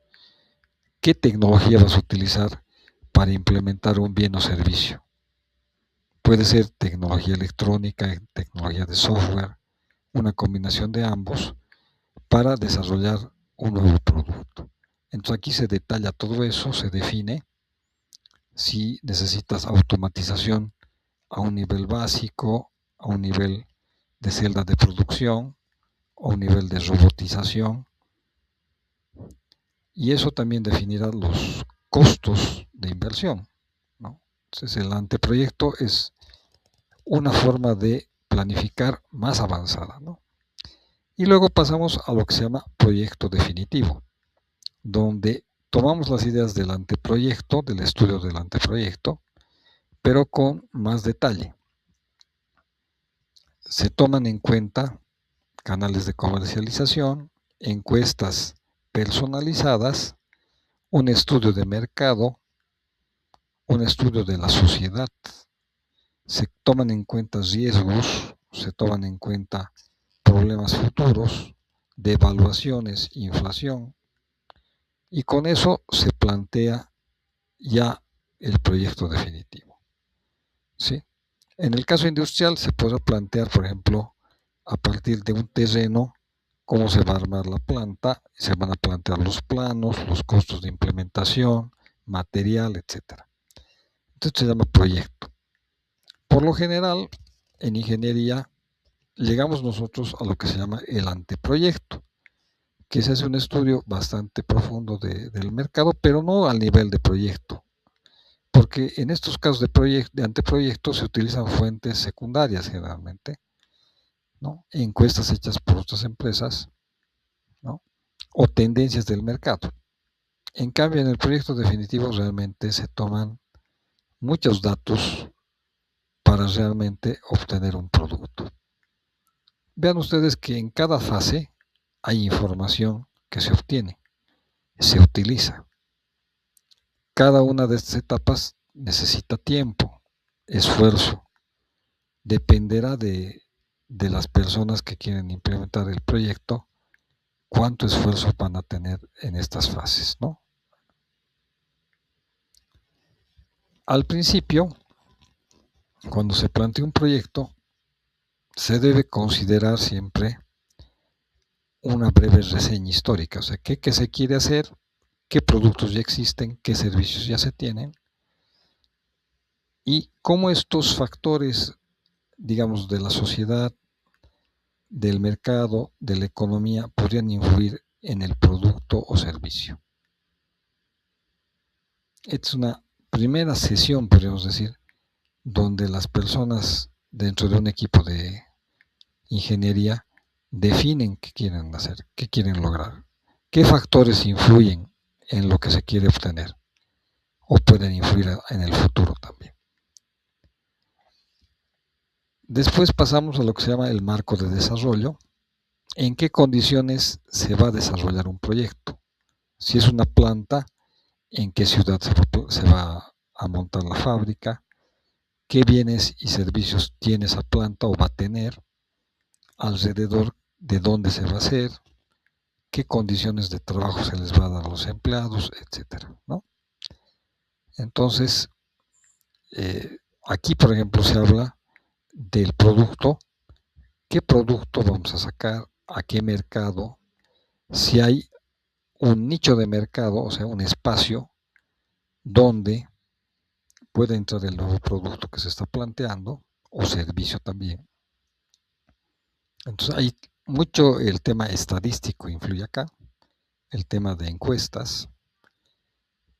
¿Qué tecnología vas a utilizar para implementar un bien o servicio? Puede ser tecnología electrónica, tecnología de software, una combinación de ambos para desarrollar un nuevo producto. Entonces aquí se detalla todo eso, se define si necesitas automatización a un nivel básico, a un nivel de celda de producción, a un nivel de robotización, y eso también definirá los costos de inversión, ¿no? Entonces el anteproyecto es una forma de planificar más avanzada, ¿no? Y luego pasamos a lo que se llama proyecto definitivo, donde tomamos las ideas del anteproyecto, del estudio del anteproyecto, pero con más detalle. Se toman en cuenta canales de comercialización, encuestas personalizadas, un estudio de mercado, un estudio de la sociedad. Se toman en cuenta riesgos, se toman en cuenta problemas futuros, devaluaciones, inflación, y con eso se plantea ya el proyecto definitivo, ¿sí? En el caso industrial se podrá plantear, por ejemplo, a partir de un terreno, cómo se va a armar la planta, se van a plantear los planos, los costos de implementación, material, etc. Entonces se llama proyecto. Por lo general, en ingeniería, llegamos nosotros a lo que se llama el anteproyecto, que se hace un estudio bastante profundo del mercado, pero no al nivel de proyecto, porque en estos casos de anteproyecto se utilizan fuentes secundarias generalmente, ¿no? Encuestas hechas por otras empresas, ¿no? O tendencias del mercado. En cambio, en el proyecto definitivo realmente se toman muchos datos para realmente obtener un producto. Vean ustedes que en cada fase hay información que se obtiene, se utiliza. Cada una de estas etapas necesita tiempo, esfuerzo. Dependerá de las personas que quieren implementar el proyecto, cuánto esfuerzo van a tener en estas fases, ¿no? Al principio, cuando se plantea un proyecto, se debe considerar siempre una breve reseña histórica, o sea, qué se quiere hacer, qué productos ya existen, qué servicios ya se tienen, y cómo estos factores, digamos, de la sociedad, del mercado, de la economía, podrían influir en el producto o servicio. Esta es una primera sesión, podríamos decir, donde las personas dentro de un equipo de ingeniería definen qué quieren hacer, qué quieren lograr, qué factores influyen en lo que se quiere obtener o pueden influir en el futuro también. Después pasamos a lo que se llama el marco de desarrollo. ¿En qué condiciones se va a desarrollar un proyecto? Si es una planta, ¿en qué ciudad se va a montar la fábrica? ¿Qué bienes y servicios tiene esa planta o va a tener? Alrededor de dónde se va a hacer, qué condiciones de trabajo se les va a dar a los empleados, etcétera, ¿no? Entonces, aquí, por ejemplo, se habla del producto, qué producto vamos a sacar, a qué mercado, si hay un nicho de mercado, o sea, un espacio donde puede entrar el nuevo producto que se está planteando, o servicio también. Entonces, hay mucho el tema estadístico influye acá, el tema de encuestas,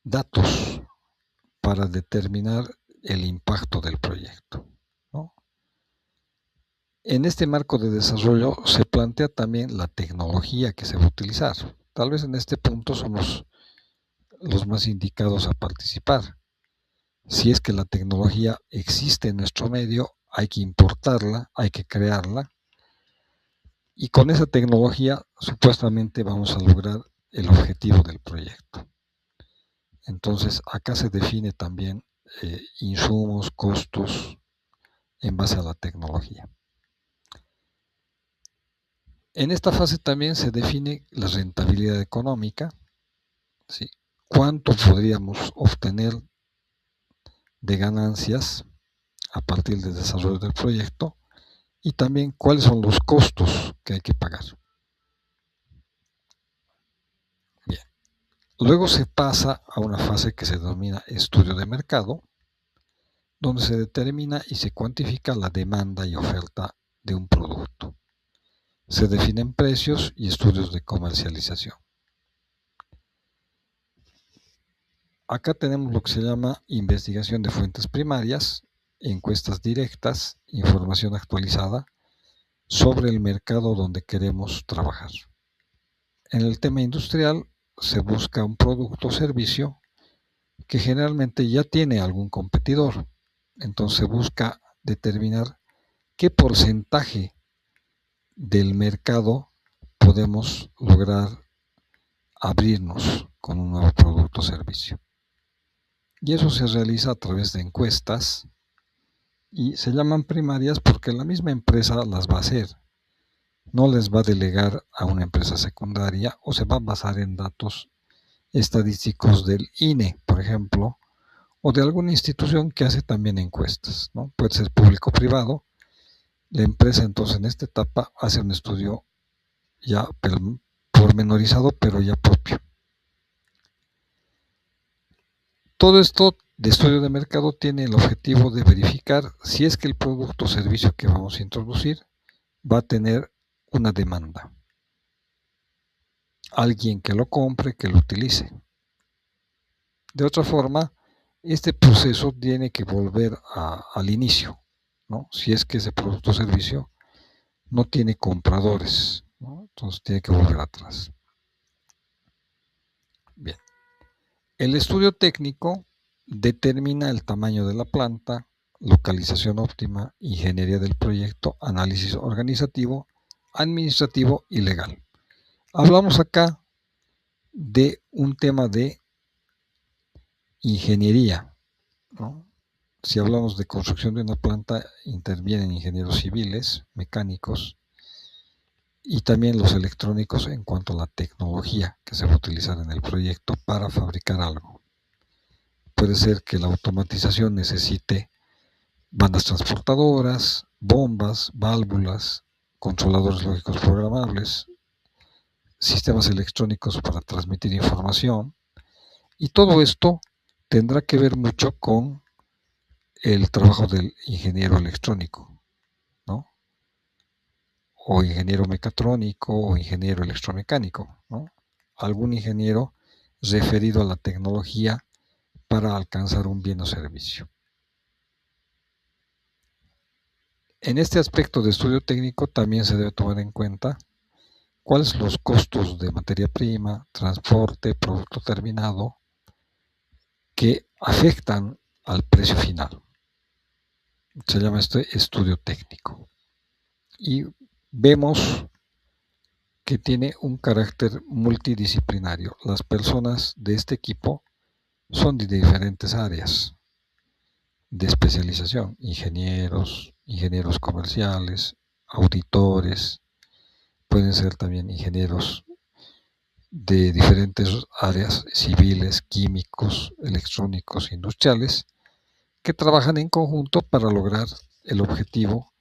datos para determinar el impacto del proyecto, ¿no? En este marco de desarrollo se plantea también la tecnología que se va a utilizar. Tal vez en este punto somos los más indicados a participar. Si es que la tecnología existe en nuestro medio, hay que importarla, hay que crearla, y con esa tecnología supuestamente vamos a lograr el objetivo del proyecto. Entonces acá se define también insumos, costos en base a la tecnología. En esta fase también se define la rentabilidad económica, ¿sí? Cuánto podríamos obtener de ganancias a partir del desarrollo del proyecto y también cuáles son los costos que hay que pagar. Bien. Luego se pasa a una fase que se denomina estudio de mercado, donde se determina y se cuantifica la demanda y oferta de un producto. Se definen precios y estudios de comercialización. Acá tenemos lo que se llama investigación de fuentes primarias, encuestas directas, información actualizada sobre el mercado donde queremos trabajar. En el tema industrial se busca un producto o servicio que generalmente ya tiene algún competidor. Entonces se busca determinar qué porcentaje del mercado podemos lograr abrirnos con un nuevo producto o servicio. Y eso se realiza a través de encuestas y se llaman primarias porque la misma empresa las va a hacer. No les va a delegar a una empresa secundaria o se va a basar en datos estadísticos del INE, por ejemplo, o de alguna institución que hace también encuestas, ¿no? Puede ser público o privado. La empresa entonces en esta etapa hace un estudio ya pormenorizado, pero ya propio. Todo esto de estudio de mercado tiene el objetivo de verificar si es que el producto o servicio que vamos a introducir va a tener una demanda. Alguien que lo compre, que lo utilice. De otra forma, este proceso tiene que volver al inicio, ¿no? Si es que ese producto o servicio no tiene compradores, ¿no? Entonces tiene que volver atrás. Bien. El estudio técnico determina el tamaño de la planta, localización óptima, ingeniería del proyecto, análisis organizativo, administrativo y legal. Hablamos acá de un tema de ingeniería, ¿no? Si hablamos de construcción de una planta, intervienen ingenieros civiles, mecánicos y también los electrónicos en cuanto a la tecnología que se va a utilizar en el proyecto para fabricar algo. Puede ser que la automatización necesite bandas transportadoras, bombas, válvulas, controladores lógicos programables, sistemas electrónicos para transmitir información, y todo esto tendrá que ver mucho con el trabajo del ingeniero electrónico, ¿no? O ingeniero mecatrónico o ingeniero electromecánico, ¿no? Algún ingeniero referido a la tecnología para alcanzar un bien o servicio. En este aspecto de estudio técnico también se debe tomar en cuenta cuáles son los costos de materia prima, transporte, producto terminado que afectan al precio final. Se llama estudio técnico. Y vemos que tiene un carácter multidisciplinario. Las personas de este equipo son de diferentes áreas de especialización, ingenieros comerciales, auditores, pueden ser también ingenieros de diferentes áreas civiles, químicos, electrónicos, industriales, que trabajan en conjunto para lograr el objetivo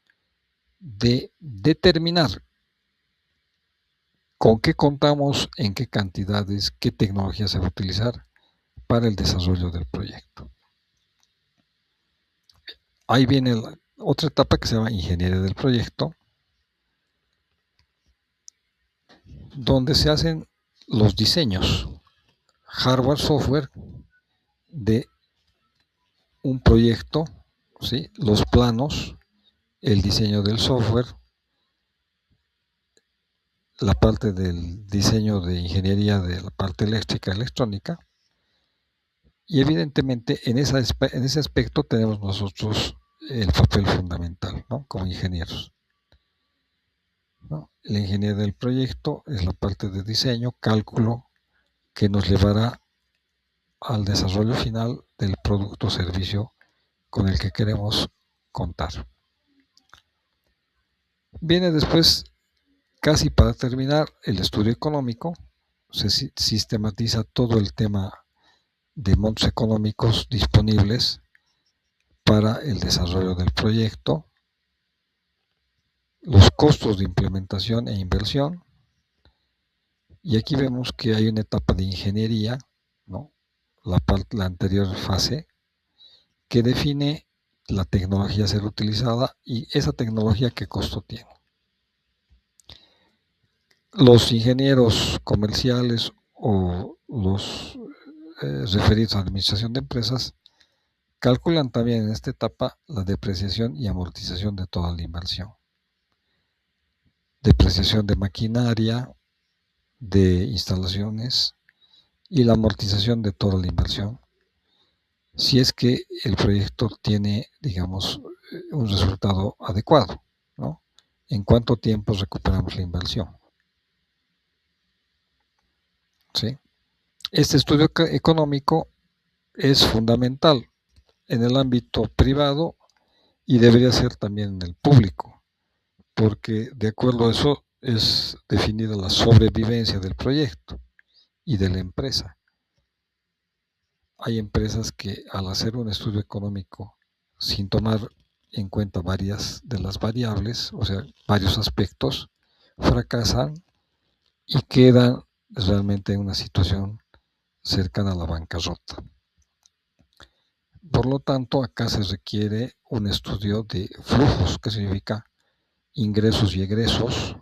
de determinar con qué contamos, en qué cantidades, qué tecnología se va a utilizar para el desarrollo del proyecto. Ahí viene otra etapa que se llama ingeniería del proyecto, donde se hacen los diseños, hardware, software de un proyecto, ¿sí? Los planos, el diseño del software, la parte del diseño de ingeniería de la parte eléctrica, electrónica, y evidentemente en ese aspecto tenemos nosotros el papel fundamental, ¿no? Como ingenieros, ¿no? La ingeniería del proyecto es la parte de diseño, cálculo, que nos llevará al desarrollo final del producto o servicio con el que queremos contar. Viene después, casi para terminar, el estudio económico. Se sistematiza todo el tema de montos económicos disponibles para el desarrollo del proyecto, los costos de implementación e inversión, y aquí vemos que hay una etapa de ingeniería, ¿no? La anterior fase, que define la tecnología a ser utilizada y esa tecnología qué costo tiene. Los ingenieros comerciales o los referidos a administración de empresas calculan también en esta etapa la depreciación y amortización de toda la inversión. Depreciación de maquinaria, de instalaciones y la amortización de toda la inversión, si es que el proyecto tiene, digamos, un resultado adecuado, ¿no? ¿En cuánto tiempo recuperamos la inversión? ¿Sí? Este estudio económico es fundamental en el ámbito privado y debería ser también en el público, porque de acuerdo a eso es definida la sobrevivencia del proyecto y de la empresa. Hay empresas que al hacer un estudio económico sin tomar en cuenta varias de las variables, o sea, varios aspectos, fracasan y quedan realmente en una situación cercana a la bancarrota. Por lo tanto, acá se requiere un estudio de flujos, que significa ingresos y egresos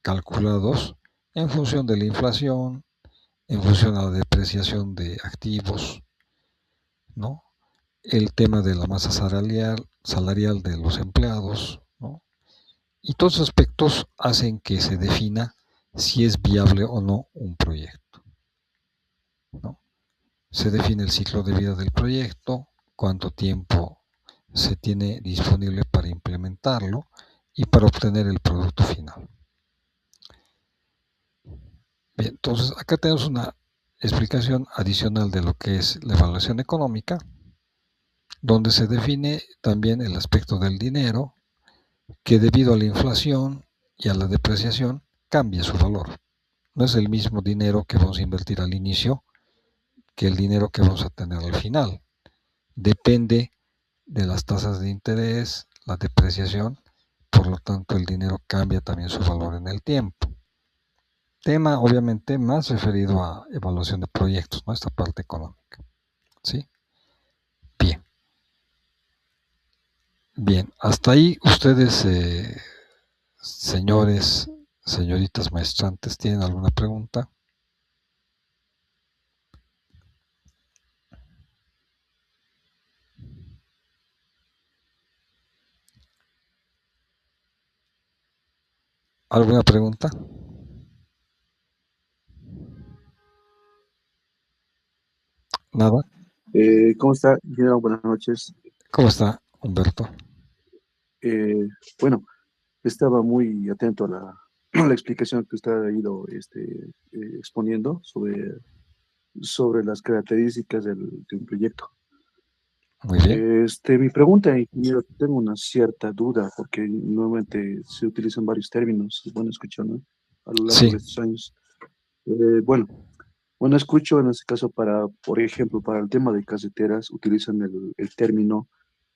calculados en función de la inflación, en función a la depreciación de activos, ¿no? El tema de la masa salarial de los empleados, ¿no? Y todos esos aspectos hacen que se defina si es viable o no un proyecto, ¿no? Se define el ciclo de vida del proyecto, cuánto tiempo se tiene disponible para implementarlo y para obtener el producto final. Bien, entonces acá tenemos una explicación adicional de lo que es la evaluación económica, donde se define también el aspecto del dinero, que debido a la inflación y a la depreciación cambia su valor. No es el mismo dinero que vamos a invertir al inicio que el dinero que vamos a tener al final. Depende de las tasas de interés, la depreciación, por lo tanto el dinero cambia también su valor en el tiempo. Tema obviamente más referido a evaluación de proyectos, ¿no? Esta parte económica. ¿Sí? Bien. Bien, hasta ahí ustedes, señores, señoritas maestrantes, ¿tienen alguna pregunta? ¿Alguna pregunta? ¿Nada? ¿Cómo está, ingeniero? Buenas noches. ¿Cómo está, Humberto? Bueno, estaba muy atento a a la explicación que usted ha ido exponiendo sobre las características de un proyecto. Muy bien. Mi pregunta, ingeniero, tengo una cierta duda porque nuevamente se utilizan varios términos, es bueno escuchar, ¿no? A lo largo Sí, de estos años. Bueno, escucho en este caso por ejemplo, para el tema de caseteras, utilizan el término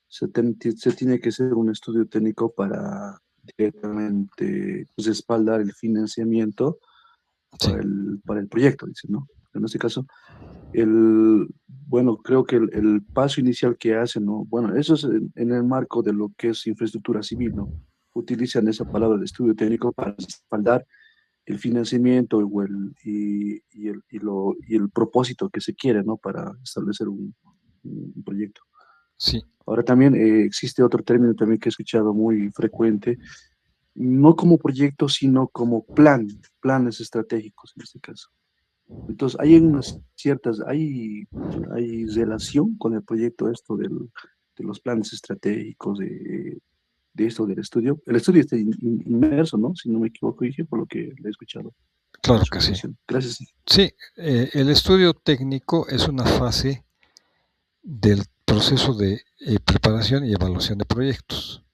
se tiene que hacer un estudio técnico para directamente respaldar el financiamiento sí, para el proyecto, dice, ¿no? En este caso, bueno, creo que el paso inicial que hacen, ¿no? Bueno, eso es en el marco de lo que es infraestructura civil, ¿no? Utilizan esa palabra de estudio técnico para respaldar el financiamiento y el propósito que se quiere, ¿no? Para establecer un proyecto. sí, Ahora también existe otro término también que he escuchado muy frecuente, no como proyecto, sino como planes estratégicos en este caso. Entonces, hay relación con el proyecto de los planes estratégicos, de esto del estudio. El estudio está inmerso, ¿no? Si no me equivoco, dije, por lo que le he escuchado en claro su que sí. exposición. Gracias. Sí, el estudio técnico es una fase del proceso de preparación y evaluación de proyectos.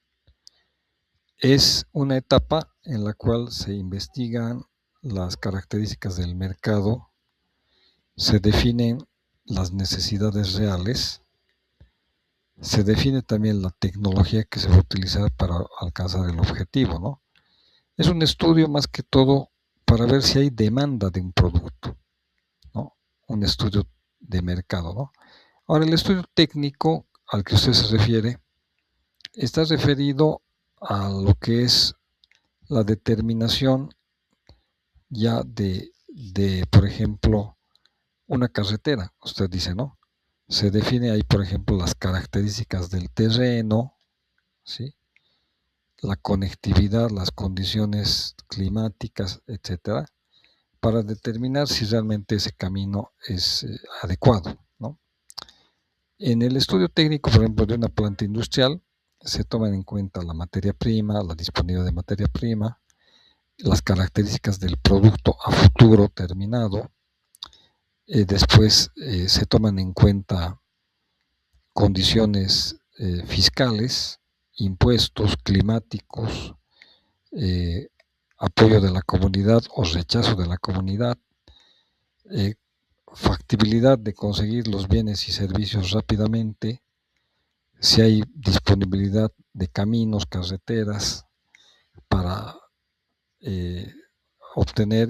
Es una etapa en la cual se investigan las características del mercado, se definen las necesidades reales, se define también la tecnología que se va a utilizar para alcanzar el objetivo, ¿no? Es un estudio más que todo para ver si hay demanda de un producto, ¿no? Un estudio de mercado, ¿no? Ahora, el estudio técnico al que usted se refiere está referido a lo que es la determinación ya por ejemplo, una carretera. Usted dice, ¿no? Se define ahí, por ejemplo, las características del terreno, ¿sí? La conectividad, las condiciones climáticas, etcétera, para determinar si realmente ese camino es adecuado, ¿no? En el estudio técnico, por ejemplo, de una planta industrial, se toman en cuenta la materia prima, la disponibilidad de materia prima, las características del producto a futuro terminado. Después se toman en cuenta condiciones fiscales, impuestos, climáticos, apoyo de la comunidad o rechazo de la comunidad, factibilidad de conseguir los bienes y servicios rápidamente, si hay disponibilidad de caminos, carreteras para obtener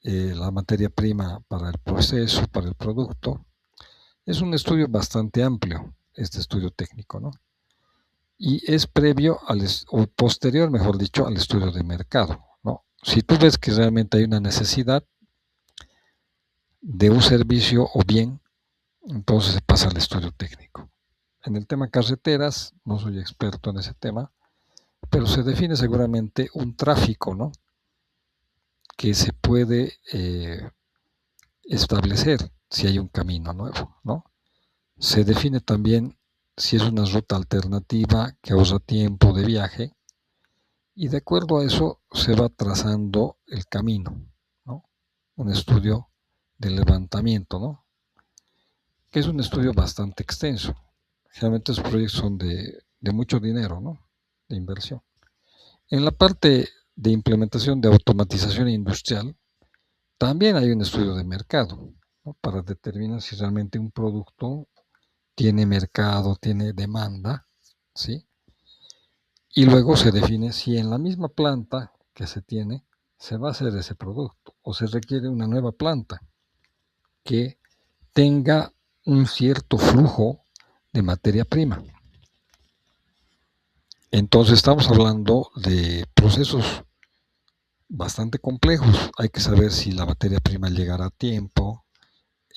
la materia prima para el proceso, para el producto. Es un estudio bastante amplio, este estudio técnico, ¿no? Y es previo o posterior, mejor dicho, al estudio de mercado, ¿no? Si tú ves que realmente hay una necesidad de un servicio o bien, entonces se pasa al estudio técnico. En el tema carreteras, no soy experto en ese tema, pero se define seguramente un tráfico, ¿no? Que se puede establecer si hay un camino nuevo, ¿no? Se define también si es una ruta alternativa que ahorra tiempo de viaje y de acuerdo a eso se va trazando el camino, ¿no? Un estudio de levantamiento, ¿no? Que es un estudio bastante extenso. Generalmente esos proyectos son de mucho dinero, ¿no? De inversión. En la parte de implementación de automatización industrial, también hay un estudio de mercado, ¿no? Para determinar si realmente un producto tiene mercado, tiene demanda, ¿sí? Y luego se define si en la misma planta que se tiene se va a hacer ese producto o se requiere una nueva planta que tenga un cierto flujo de materia prima. Entonces estamos hablando de procesos bastante complejos. Hay que saber si la materia prima llegará a tiempo,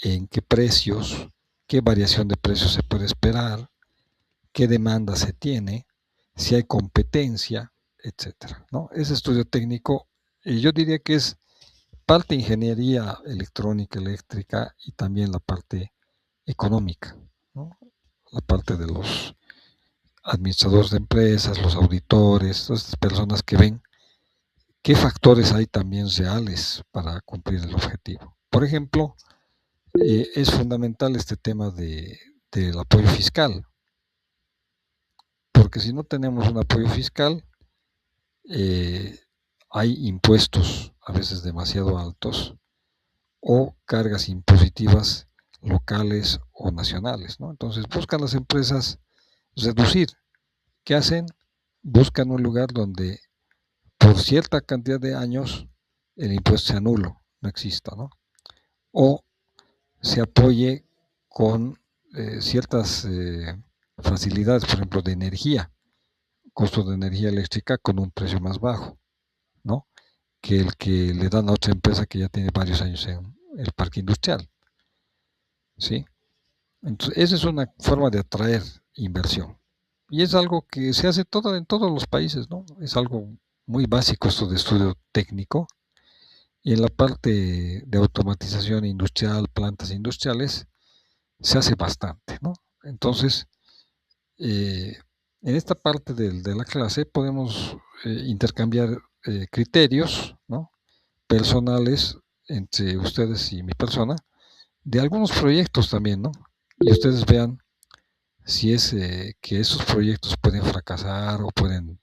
en qué precios, qué variación de precios se puede esperar, qué demanda se tiene, si hay competencia, etcétera, ¿no? Ese estudio técnico, yo diría que es parte ingeniería electrónica, eléctrica y también la parte económica, ¿no? La parte de los administradores de empresas, los auditores, todas estas personas que ven qué factores hay también reales para cumplir el objetivo. Por ejemplo, es fundamental este tema del apoyo fiscal, porque si no tenemos un apoyo fiscal, hay impuestos a veces demasiado altos o cargas impositivas locales o nacionales, ¿no? Entonces buscan las empresas reducir. ¿Qué hacen? Buscan un lugar donde por cierta cantidad de años el impuesto sea nulo, no exista, ¿no? O se apoye con ciertas facilidades, por ejemplo, de energía, costo de energía eléctrica con un precio más bajo, ¿no? Que el que le dan a otra empresa que ya tiene varios años en el parque industrial, ¿sí? Entonces, esa es una forma de atraer inversión. Y es algo que se hace en todos los países, ¿no? Es algo muy básico esto de estudio técnico. Y en la parte de automatización industrial, plantas industriales, se hace bastante, ¿no? Entonces, en esta parte de la clase podemos intercambiar criterios, ¿no? Personales entre ustedes y mi persona, de algunos proyectos también, ¿no? Y ustedes vean si es que esos proyectos pueden fracasar o pueden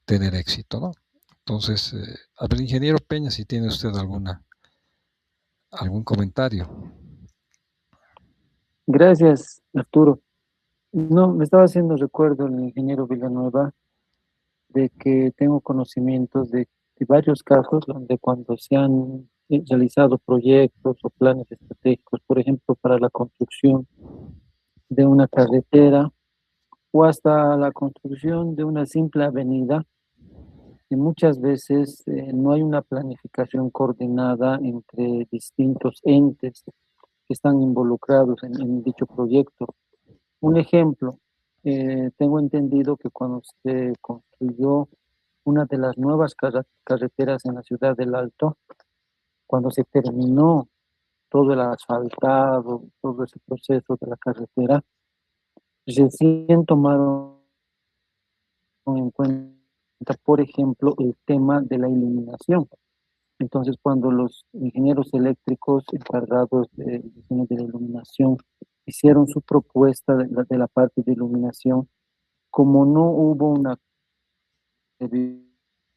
tener éxito, ¿no? Entonces, a ver, ingeniero Peña, si tiene usted algún comentario. Gracias, Arturo. No, me estaba haciendo recuerdo el ingeniero Villanueva de que tengo conocimientos de varios casos donde cuando se han realizado proyectos o planes estratégicos, por ejemplo, para la construcción de una carretera o hasta la construcción de una simple avenida, y muchas veces no hay una planificación coordinada entre distintos entes que están involucrados en dicho proyecto. Un ejemplo, tengo entendido que cuando se construyó una de las nuevas carreteras en la ciudad del Alto, cuando se terminó todo el asfaltado, todo ese proceso de la carretera, recién tomaron en cuenta, por ejemplo, el tema de la iluminación. Entonces, cuando los ingenieros eléctricos encargados del diseño de la iluminación hicieron su propuesta de la parte de iluminación, como no hubo una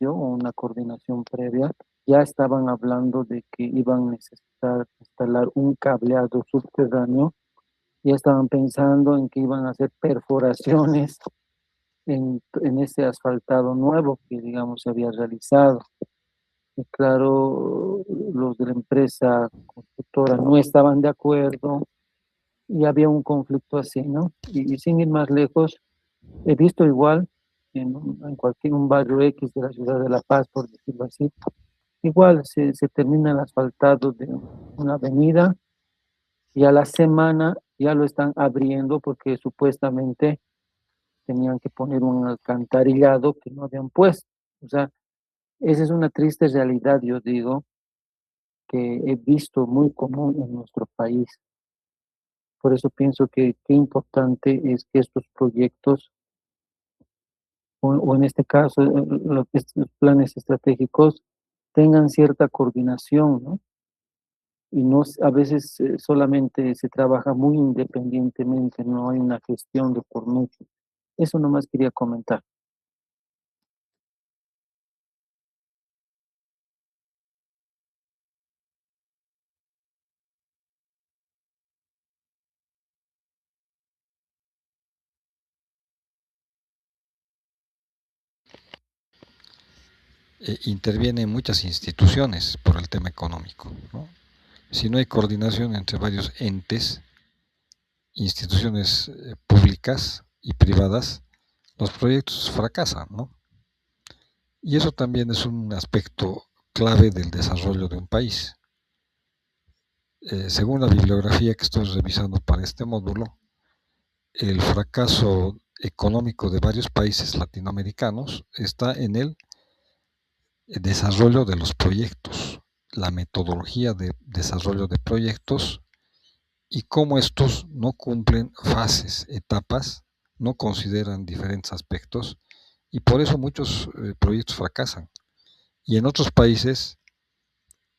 o una coordinación previa, ya estaban hablando de que iban a necesitar instalar un cableado subterráneo, ya estaban pensando en que iban a hacer perforaciones en ese asfaltado nuevo que, digamos, se había realizado. Y claro, los de la empresa constructora no estaban de acuerdo y había un conflicto así, ¿no? Y sin ir más lejos, he visto igual en cualquier un barrio X de la ciudad de La Paz, por decirlo así, igual se termina el asfaltado de una avenida y a la semana ya lo están abriendo porque supuestamente tenían que poner un alcantarillado que no habían puesto. O sea, esa es una triste realidad, yo digo, que he visto muy común en nuestro país. Por eso pienso que qué importante es que estos proyectos, o en este caso, estos planes estratégicos, tengan cierta coordinación, ¿no? Y no, a veces solamente se trabaja muy independientemente, no hay una gestión de por medio. Eso nomás quería comentar. Intervienen muchas instituciones por el tema económico, ¿no? Si no hay coordinación entre varios entes, instituciones públicas y privadas, los proyectos fracasan, ¿no? Y eso también es un aspecto clave del desarrollo de un país. Según la bibliografía que estoy revisando para este módulo, el fracaso económico de varios países latinoamericanos está en el desarrollo de los proyectos, la metodología de desarrollo de proyectos y cómo estos no cumplen fases, etapas, no consideran diferentes aspectos y por eso muchos proyectos fracasan. Y en otros países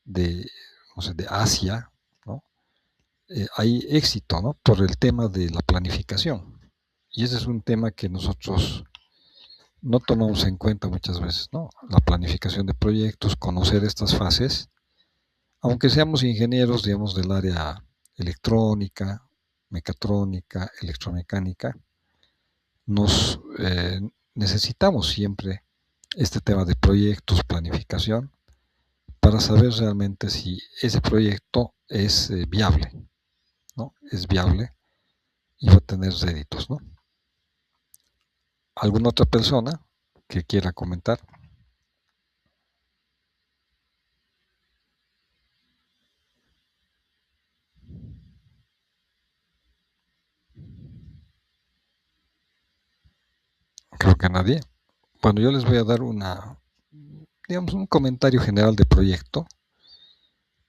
de, no sé, de Asia, ¿no? Hay éxito, ¿no? Por el tema de la planificación. Y ese es un tema que nosotros no tomamos en cuenta muchas veces, ¿no? La planificación de proyectos, conocer estas fases, aunque seamos ingenieros, digamos, del área electrónica, mecatrónica, electromecánica, nos necesitamos siempre este tema de proyectos, planificación, para saber realmente si ese proyecto es viable, ¿no? Es viable y va a tener réditos, ¿no? ¿Alguna otra persona que quiera comentar? Creo que nadie. Bueno, yo les voy a dar digamos, un comentario general de proyecto.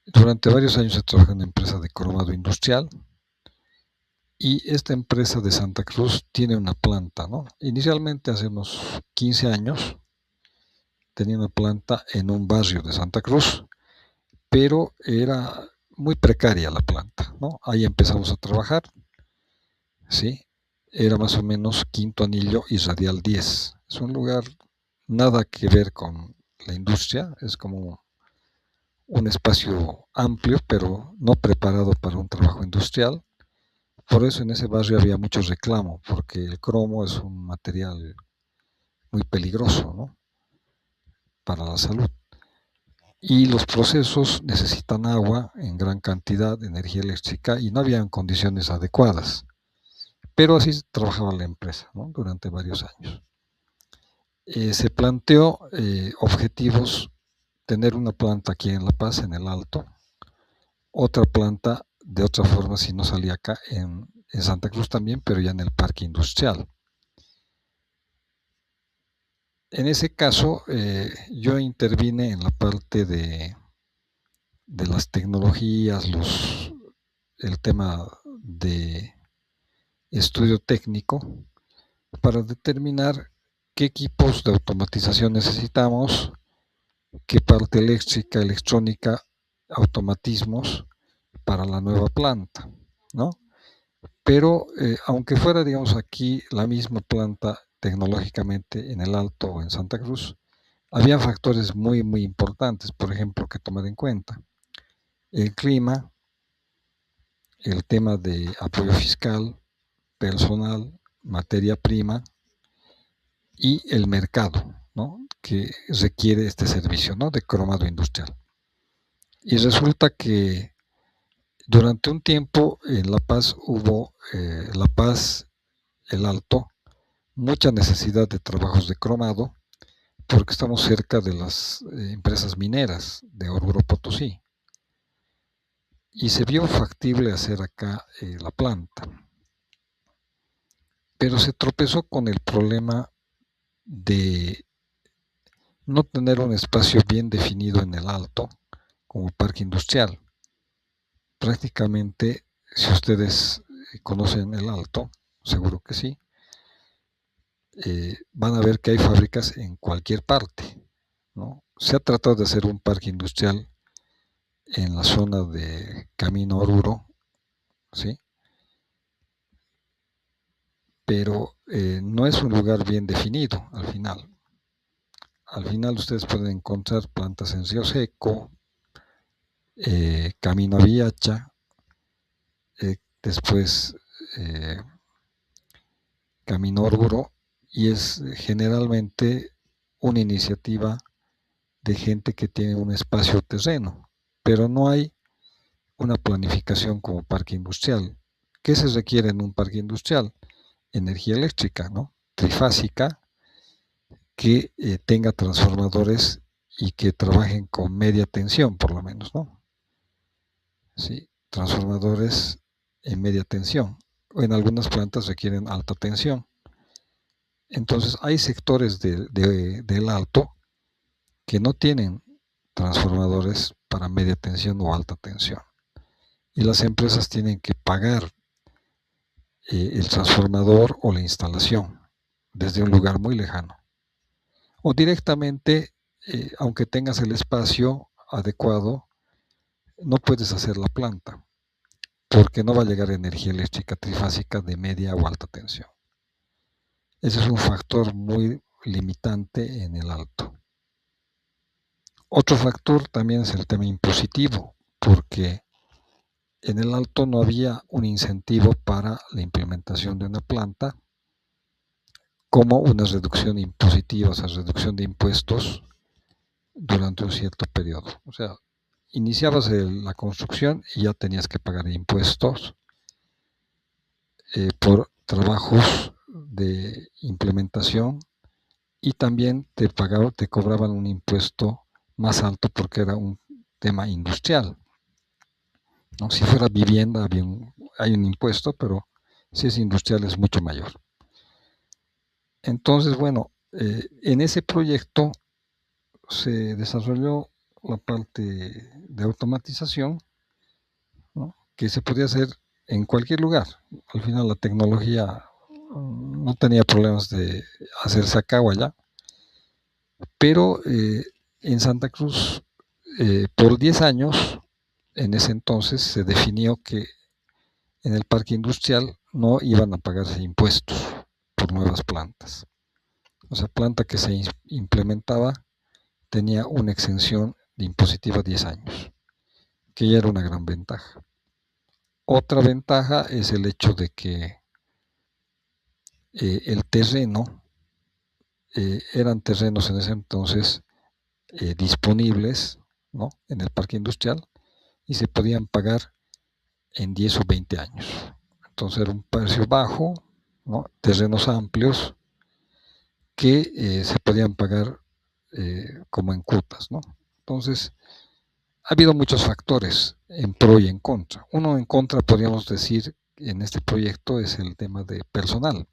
Durante varios años he trabajado en una empresa de cromado industrial y esta empresa de Santa Cruz tiene una planta, ¿no? Inicialmente, hace unos 15 años, tenía una planta en un barrio de Santa Cruz, pero era muy precaria la planta, ¿no? Ahí empezamos a trabajar, ¿sí? Era más o menos Quinto Anillo y Radial 10. Es un lugar nada que ver con la industria, es como un espacio amplio, pero no preparado para un trabajo industrial. Por eso en ese barrio había mucho reclamo, porque el cromo es un material muy peligroso, ¿no?, para la salud. Y los procesos necesitan agua en gran cantidad, de energía eléctrica, y no habían condiciones adecuadas. Pero así trabajaba la empresa, ¿no?, durante varios años. Se planteó objetivos: tener una planta aquí en La Paz, en el Alto, otra planta de otra forma, si no salía acá, en Santa Cruz también, pero ya en el parque industrial. En ese caso, yo intervine en la parte de las tecnologías, el tema de estudio técnico, para determinar qué equipos de automatización necesitamos, qué parte eléctrica, electrónica, automatismos para la nueva planta, ¿no? Pero aunque fuera, digamos, aquí la misma planta tecnológicamente en el Alto o en Santa Cruz, había factores muy, muy importantes, por ejemplo, que tomar en cuenta: el clima, el tema de apoyo fiscal, personal, materia prima y el mercado, ¿no?, que requiere este servicio, ¿no?, de cromado industrial. Y resulta que durante un tiempo en La Paz hubo, La Paz, el Alto, mucha necesidad de trabajos de cromado, porque estamos cerca de las empresas mineras de Oruro Potosí, y se vio factible hacer acá la planta. Pero se tropezó con el problema de no tener un espacio bien definido en el Alto como parque industrial. Prácticamente, si ustedes conocen el Alto, seguro que sí, van a ver que hay fábricas en cualquier parte, ¿no? Se ha tratado de hacer un parque industrial en la zona de Camino Oruro, ¿sí?, pero no es un lugar bien definido al final. Al final ustedes pueden encontrar plantas en Río Seco, Camino a Viacha, después Camino Oruro, y es generalmente una iniciativa de gente que tiene un espacio terreno, pero no hay una planificación como parque industrial. ¿Qué se requiere en un parque industrial? Energía eléctrica, ¿no?, trifásica, que tenga transformadores y que trabajen con media tensión, por lo menos, ¿no? Sí, transformadores en media tensión, o en algunas plantas requieren alta tensión. Entonces hay sectores del Alto que no tienen transformadores para media tensión o alta tensión, y las empresas tienen que pagar el transformador o la instalación desde un lugar muy lejano, o directamente, aunque tengas el espacio adecuado, no puedes hacer la planta, porque no va a llegar energía eléctrica trifásica de media o alta tensión. Ese es un factor muy limitante en el Alto. Otro factor también es el tema impositivo, porque en el Alto no había un incentivo para la implementación de una planta, como una reducción impositiva, o sea, reducción de impuestos durante un cierto periodo. O sea, iniciabas la construcción y ya tenías que pagar impuestos por trabajos de implementación, y también te cobraban un impuesto más alto porque era un tema industrial, ¿no? Si fuera vivienda hay un impuesto, pero si es industrial es mucho mayor. Entonces, bueno, en ese proyecto se desarrolló la parte de automatización, ¿no?, que se podía hacer en cualquier lugar. Al final la tecnología no tenía problemas de hacerse acá o allá, pero en Santa Cruz, por 10 años, en ese entonces se definió que en el parque industrial no iban a pagarse impuestos por nuevas plantas. O sea, planta que se implementaba tenía una exención de impositiva 10 años, que ya era una gran ventaja. Otra ventaja es el hecho de que el terreno, eran terrenos en ese entonces disponibles, ¿no?, en el parque industrial, y se podían pagar en 10 o 20 años. Entonces era un precio bajo, ¿no?, terrenos amplios que se podían pagar como en cuotas, ¿no? Entonces, ha habido muchos factores en pro y en contra. Uno en contra, podríamos decir, en este proyecto es el tema de personal.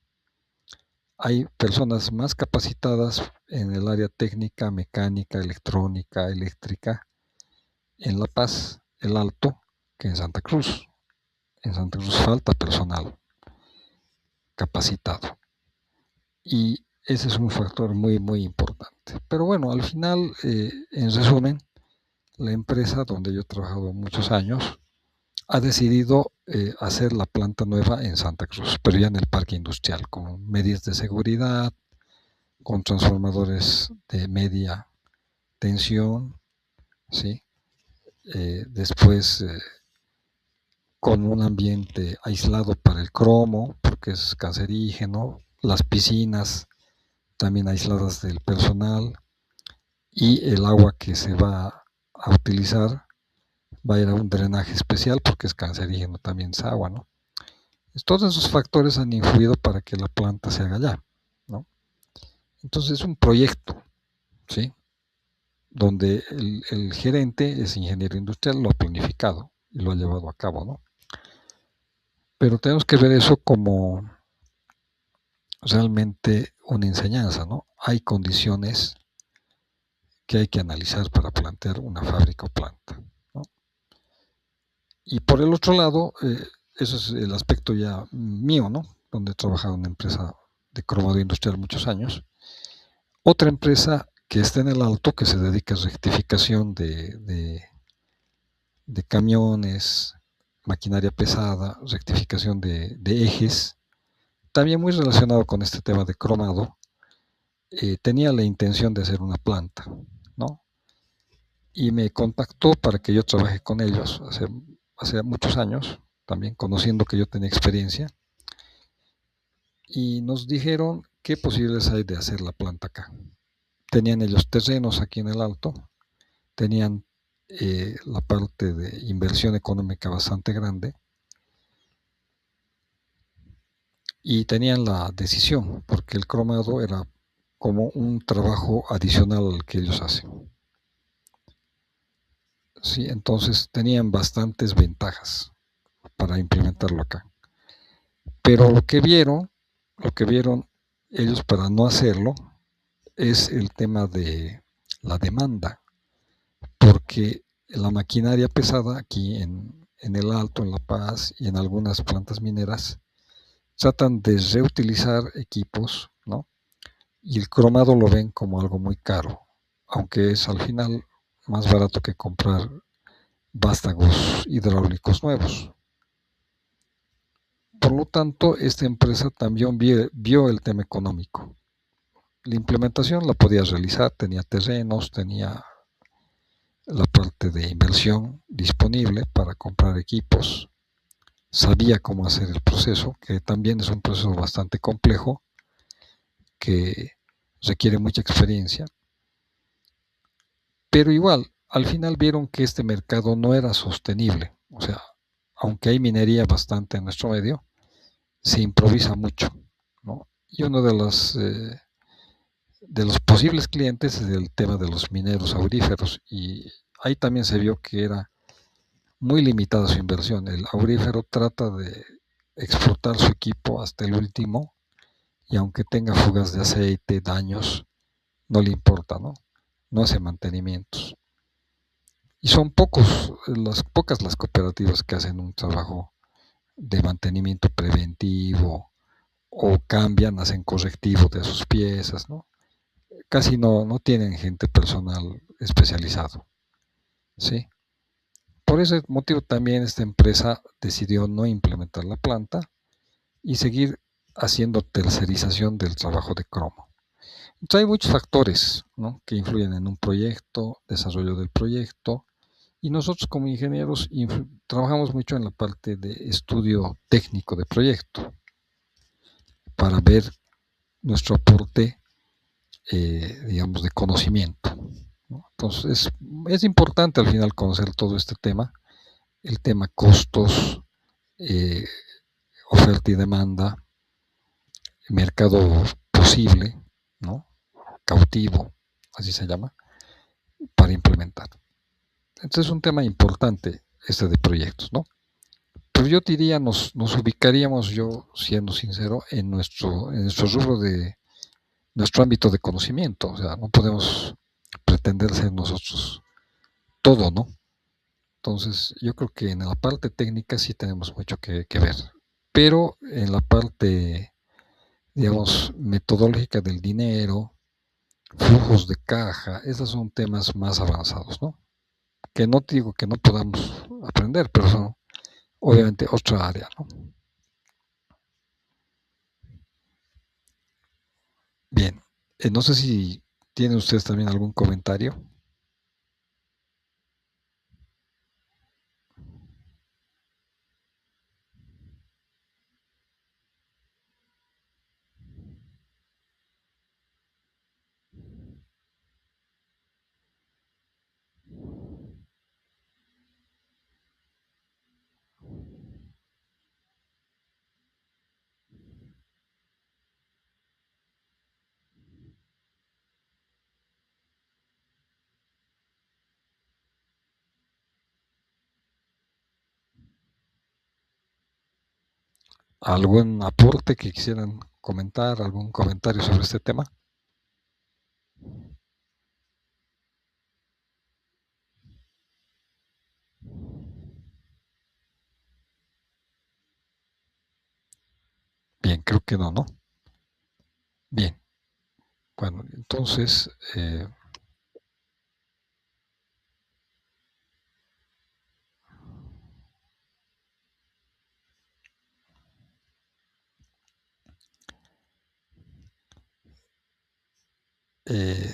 Hay personas más capacitadas en el área técnica, mecánica, electrónica, eléctrica, en La Paz, el Alto, que en Santa Cruz. En Santa Cruz falta personal capacitado. Y ese es un factor muy, muy importante. Pero bueno, al final, en resumen, la empresa donde yo he trabajado muchos años ha decidido hacer la planta nueva en Santa Cruz, pero ya en el parque industrial, con medidas de seguridad, con transformadores de media tensión, ¿sí? Después con un ambiente aislado para el cromo, porque es cancerígeno, las piscinas también aisladas del personal, y el agua que se va a utilizar va a ir a un drenaje especial porque es cancerígeno también esa agua, ¿no? Todos esos factores han influido para que la planta se haga allá, ¿no? Entonces es un proyecto, ¿sí?, donde el gerente es ingeniero industrial, lo ha planificado y lo ha llevado a cabo, ¿no? Pero tenemos que ver eso como realmente una enseñanza, ¿no? Hay condiciones que hay que analizar para plantear una fábrica o planta, ¿no? Y por el otro lado, eso es el aspecto ya mío, ¿no?, donde he trabajado en una empresa de cromado industrial muchos años. Otra empresa que está en el Alto, que se dedica a rectificación de camiones, maquinaria pesada, rectificación de ejes, también muy relacionado con este tema de cromado, tenía la intención de hacer una planta, ¿no? Y me contactó para que yo trabaje con ellos hace muchos años, también conociendo que yo tenía experiencia, y nos dijeron qué posibilidades hay de hacer la planta acá. Tenían ellos terrenos aquí en el Alto, tenían la parte de inversión económica bastante grande, y tenían la decisión, porque el cromado era como un trabajo adicional al que ellos hacen. Sí, entonces tenían bastantes ventajas para implementarlo acá. Pero lo que vieron ellos para no hacerlo es el tema de la demanda, porque la maquinaria pesada aquí en el Alto, en La Paz y en algunas plantas mineras tratan de reutilizar equipos, ¿no? Y el cromado lo ven como algo muy caro, aunque es al final más barato que comprar vástagos hidráulicos nuevos. Por lo tanto, esta empresa también vio el tema económico. La implementación la podía realizar, tenía terrenos, tenía la parte de inversión disponible para comprar equipos, sabía cómo hacer el proceso, que también es un proceso bastante complejo, que requiere mucha experiencia, pero igual, al final vieron que este mercado no era sostenible. O sea, aunque hay minería bastante en nuestro medio, se improvisa mucho, ¿no? Y uno de los posibles clientes es el tema de los mineros auríferos, y ahí también se vio que era muy limitada su inversión. El aurífero trata de explotar su equipo hasta el último, y aunque tenga fugas de aceite, daños, no le importa, ¿no? No hace mantenimientos. Y son pocas las cooperativas que hacen un trabajo de mantenimiento preventivo o cambian, hacen correctivo de sus piezas, ¿no? Casi no tienen gente personal especializado, ¿sí? Por ese motivo también esta empresa decidió no implementar la planta y seguir haciendo tercerización del trabajo de cromo. Entonces hay muchos factores, ¿no?, que influyen en un proyecto, desarrollo del proyecto, Y nosotros como ingenieros trabajamos mucho en la parte de estudio técnico de proyecto para ver nuestro aporte, digamos, de conocimiento, ¿no? Entonces, es importante al final conocer todo este tema, el tema costos, eh, oferta y demanda, mercado posible, ¿no? Cautivo, así se llama, para implementar. Entonces es un tema importante este de proyectos, ¿no? Pero yo diría, nos ubicaríamos, yo siendo sincero, en nuestro rubro de nuestro ámbito de conocimiento. O sea, no podemos pretender ser nosotros todo, ¿no? Entonces, yo creo que en la parte técnica sí tenemos mucho que ver. Pero en la parte, digamos, metodológica del dinero, flujos de caja, esos son temas más avanzados, ¿no? Que no digo que no podamos aprender, pero son obviamente otra área, ¿no? Bien, no sé si tienen ustedes también algún comentario. ¿Algún aporte que quisieran comentar? ¿Algún comentario sobre este tema? Bien, creo que no, ¿no? Bien, bueno, entonces,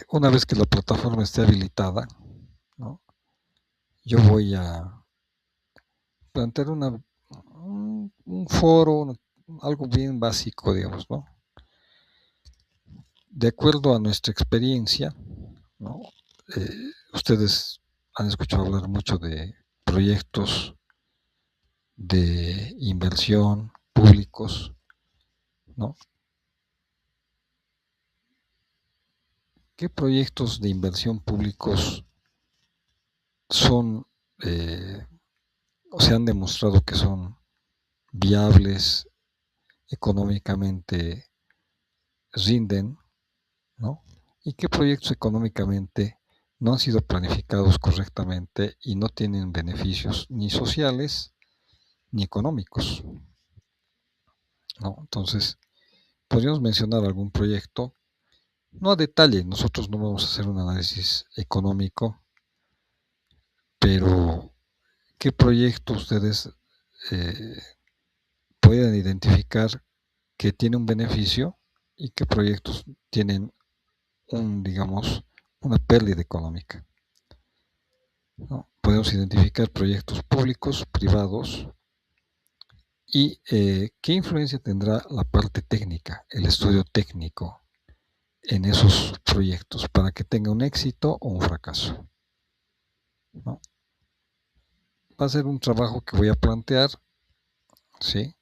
una vez que la plataforma esté habilitada, ¿no? Yo voy a plantear un foro, algo bien básico, digamos, ¿no? De acuerdo a nuestra experiencia, ¿no? Ustedes han escuchado hablar mucho de proyectos de inversión públicos, ¿no? ¿Qué proyectos de inversión públicos son, o se han demostrado que son viables, económicamente rinden, ¿no? ¿Y qué proyectos económicamente no han sido planificados correctamente y no tienen beneficios ni sociales ni económicos, ¿no? Entonces, podríamos mencionar algún proyecto, no a detalle, nosotros no vamos a hacer un análisis económico, pero ¿qué proyecto ustedes eh, pueden identificar que tiene un beneficio y qué proyectos tienen digamos, una pérdida económica, ¿no? Podemos identificar proyectos públicos, privados y qué influencia tendrá la parte técnica, el estudio técnico en esos proyectos para que tenga un éxito o un fracaso, ¿no? Va a ser un trabajo que voy a plantear, ¿sí?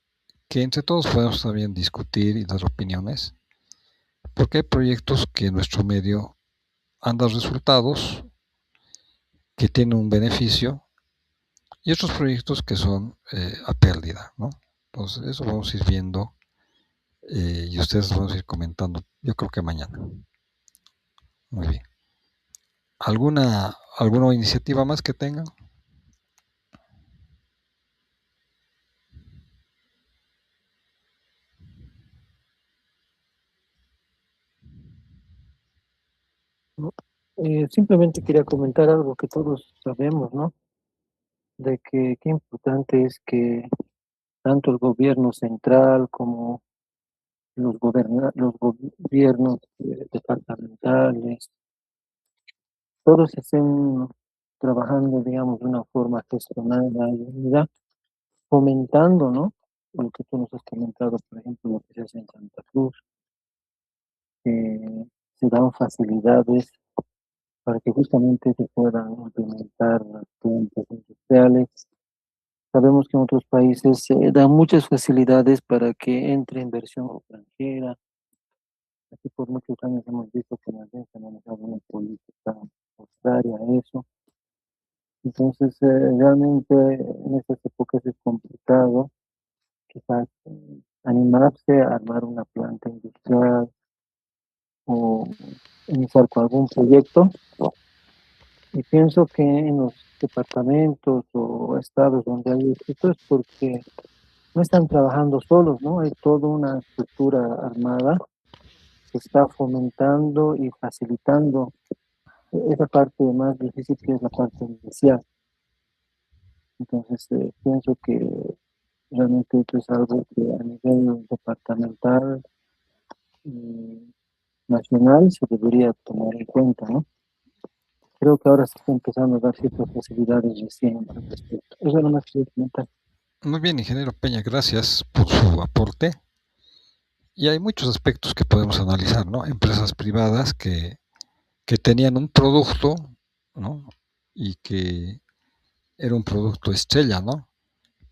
Que entre todos podemos también discutir y dar opiniones, porque hay proyectos que en nuestro medio han dado resultados, que tienen un beneficio, y otros proyectos que son a pérdida, ¿no? Entonces, eso vamos a ir viendo y ustedes vamos a ir comentando, yo creo que mañana. Muy bien. ¿Alguna iniciativa más que tengan? ¿No? Simplemente quería comentar algo que todos sabemos, ¿no? De que qué importante es que tanto el gobierno central como los gobiernos departamentales, todos estén trabajando, digamos, de una forma gestionada y unida, fomentando, ¿no? Lo que tú nos has comentado, por ejemplo, lo que se hace en Santa Cruz, que se dan facilidades para que justamente se puedan implementar plantas industriales. Sabemos que en otros países se dan muchas facilidades para que entre inversión extranjera. Aquí por muchos años hemos visto que la gente ha manejado una política contraria a eso. Entonces, realmente en estas épocas es complicado quizás animarse a armar una planta industrial o iniciar con algún proyecto. Y pienso que en los departamentos o estados donde hay esto es porque no están trabajando solos, ¿no? Hay toda una estructura armada que está fomentando y facilitando esa parte más difícil que es la parte inicial. Entonces, pienso que realmente esto es algo que a nivel departamental y nacional se debería tomar en cuenta, ¿no? Creo que ahora se está empezando a dar ciertas posibilidades recién al respecto. Eso es lo más que quería comentar. Muy bien, ingeniero Peña, gracias por su aporte. Y hay muchos aspectos que podemos analizar, ¿no? Empresas privadas que tenían un producto, ¿no? Y que era un producto estrella, ¿no?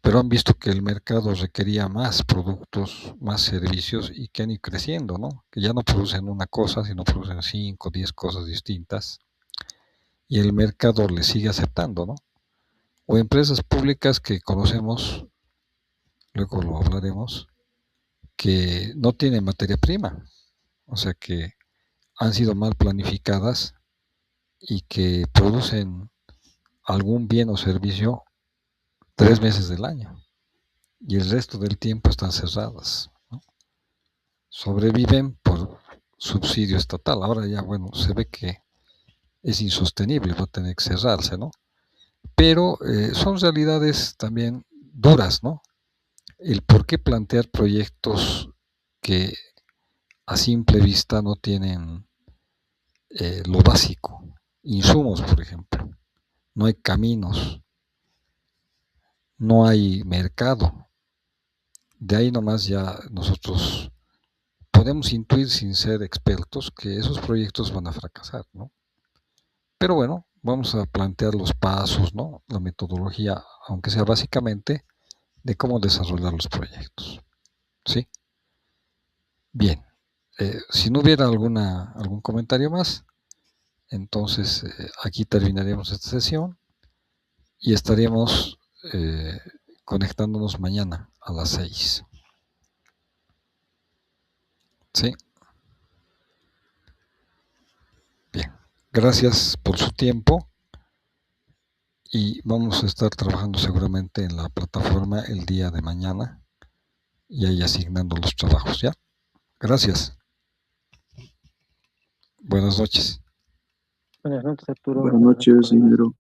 Pero han visto que el mercado requería más productos, más servicios y que han ido creciendo, ¿no? Que ya no producen una cosa, sino producen 5, 10 cosas distintas y el mercado les sigue aceptando, ¿no? O empresas públicas que conocemos, luego lo hablaremos, que no tienen materia prima, o sea que han sido mal planificadas y que producen algún bien o servicio 3 meses del año y el resto del tiempo están cerradas, ¿no? Sobreviven por subsidio estatal. Ahora ya, bueno, se ve que es insostenible, va a tener que cerrarse, ¿no? Pero son realidades también duras, ¿no? El por qué plantear proyectos que a simple vista no tienen lo básico, insumos, por ejemplo, no hay caminos, no hay mercado. De ahí nomás ya nosotros podemos intuir sin ser expertos que esos proyectos van a fracasar, ¿no? Pero bueno, vamos a plantear los pasos, ¿no? La metodología, aunque sea básicamente, de cómo desarrollar los proyectos, ¿sí? Bien, si no hubiera algún comentario más, entonces aquí terminaremos esta sesión y estaríamos conectándonos mañana a las 6. ¿Sí? Bien, gracias por su tiempo y vamos a estar trabajando seguramente en la plataforma el día de mañana y ahí asignando los trabajos, ¿ya? Gracias. Buenas noches. Buenas noches, Arturo. Buenas noches, ingeniero.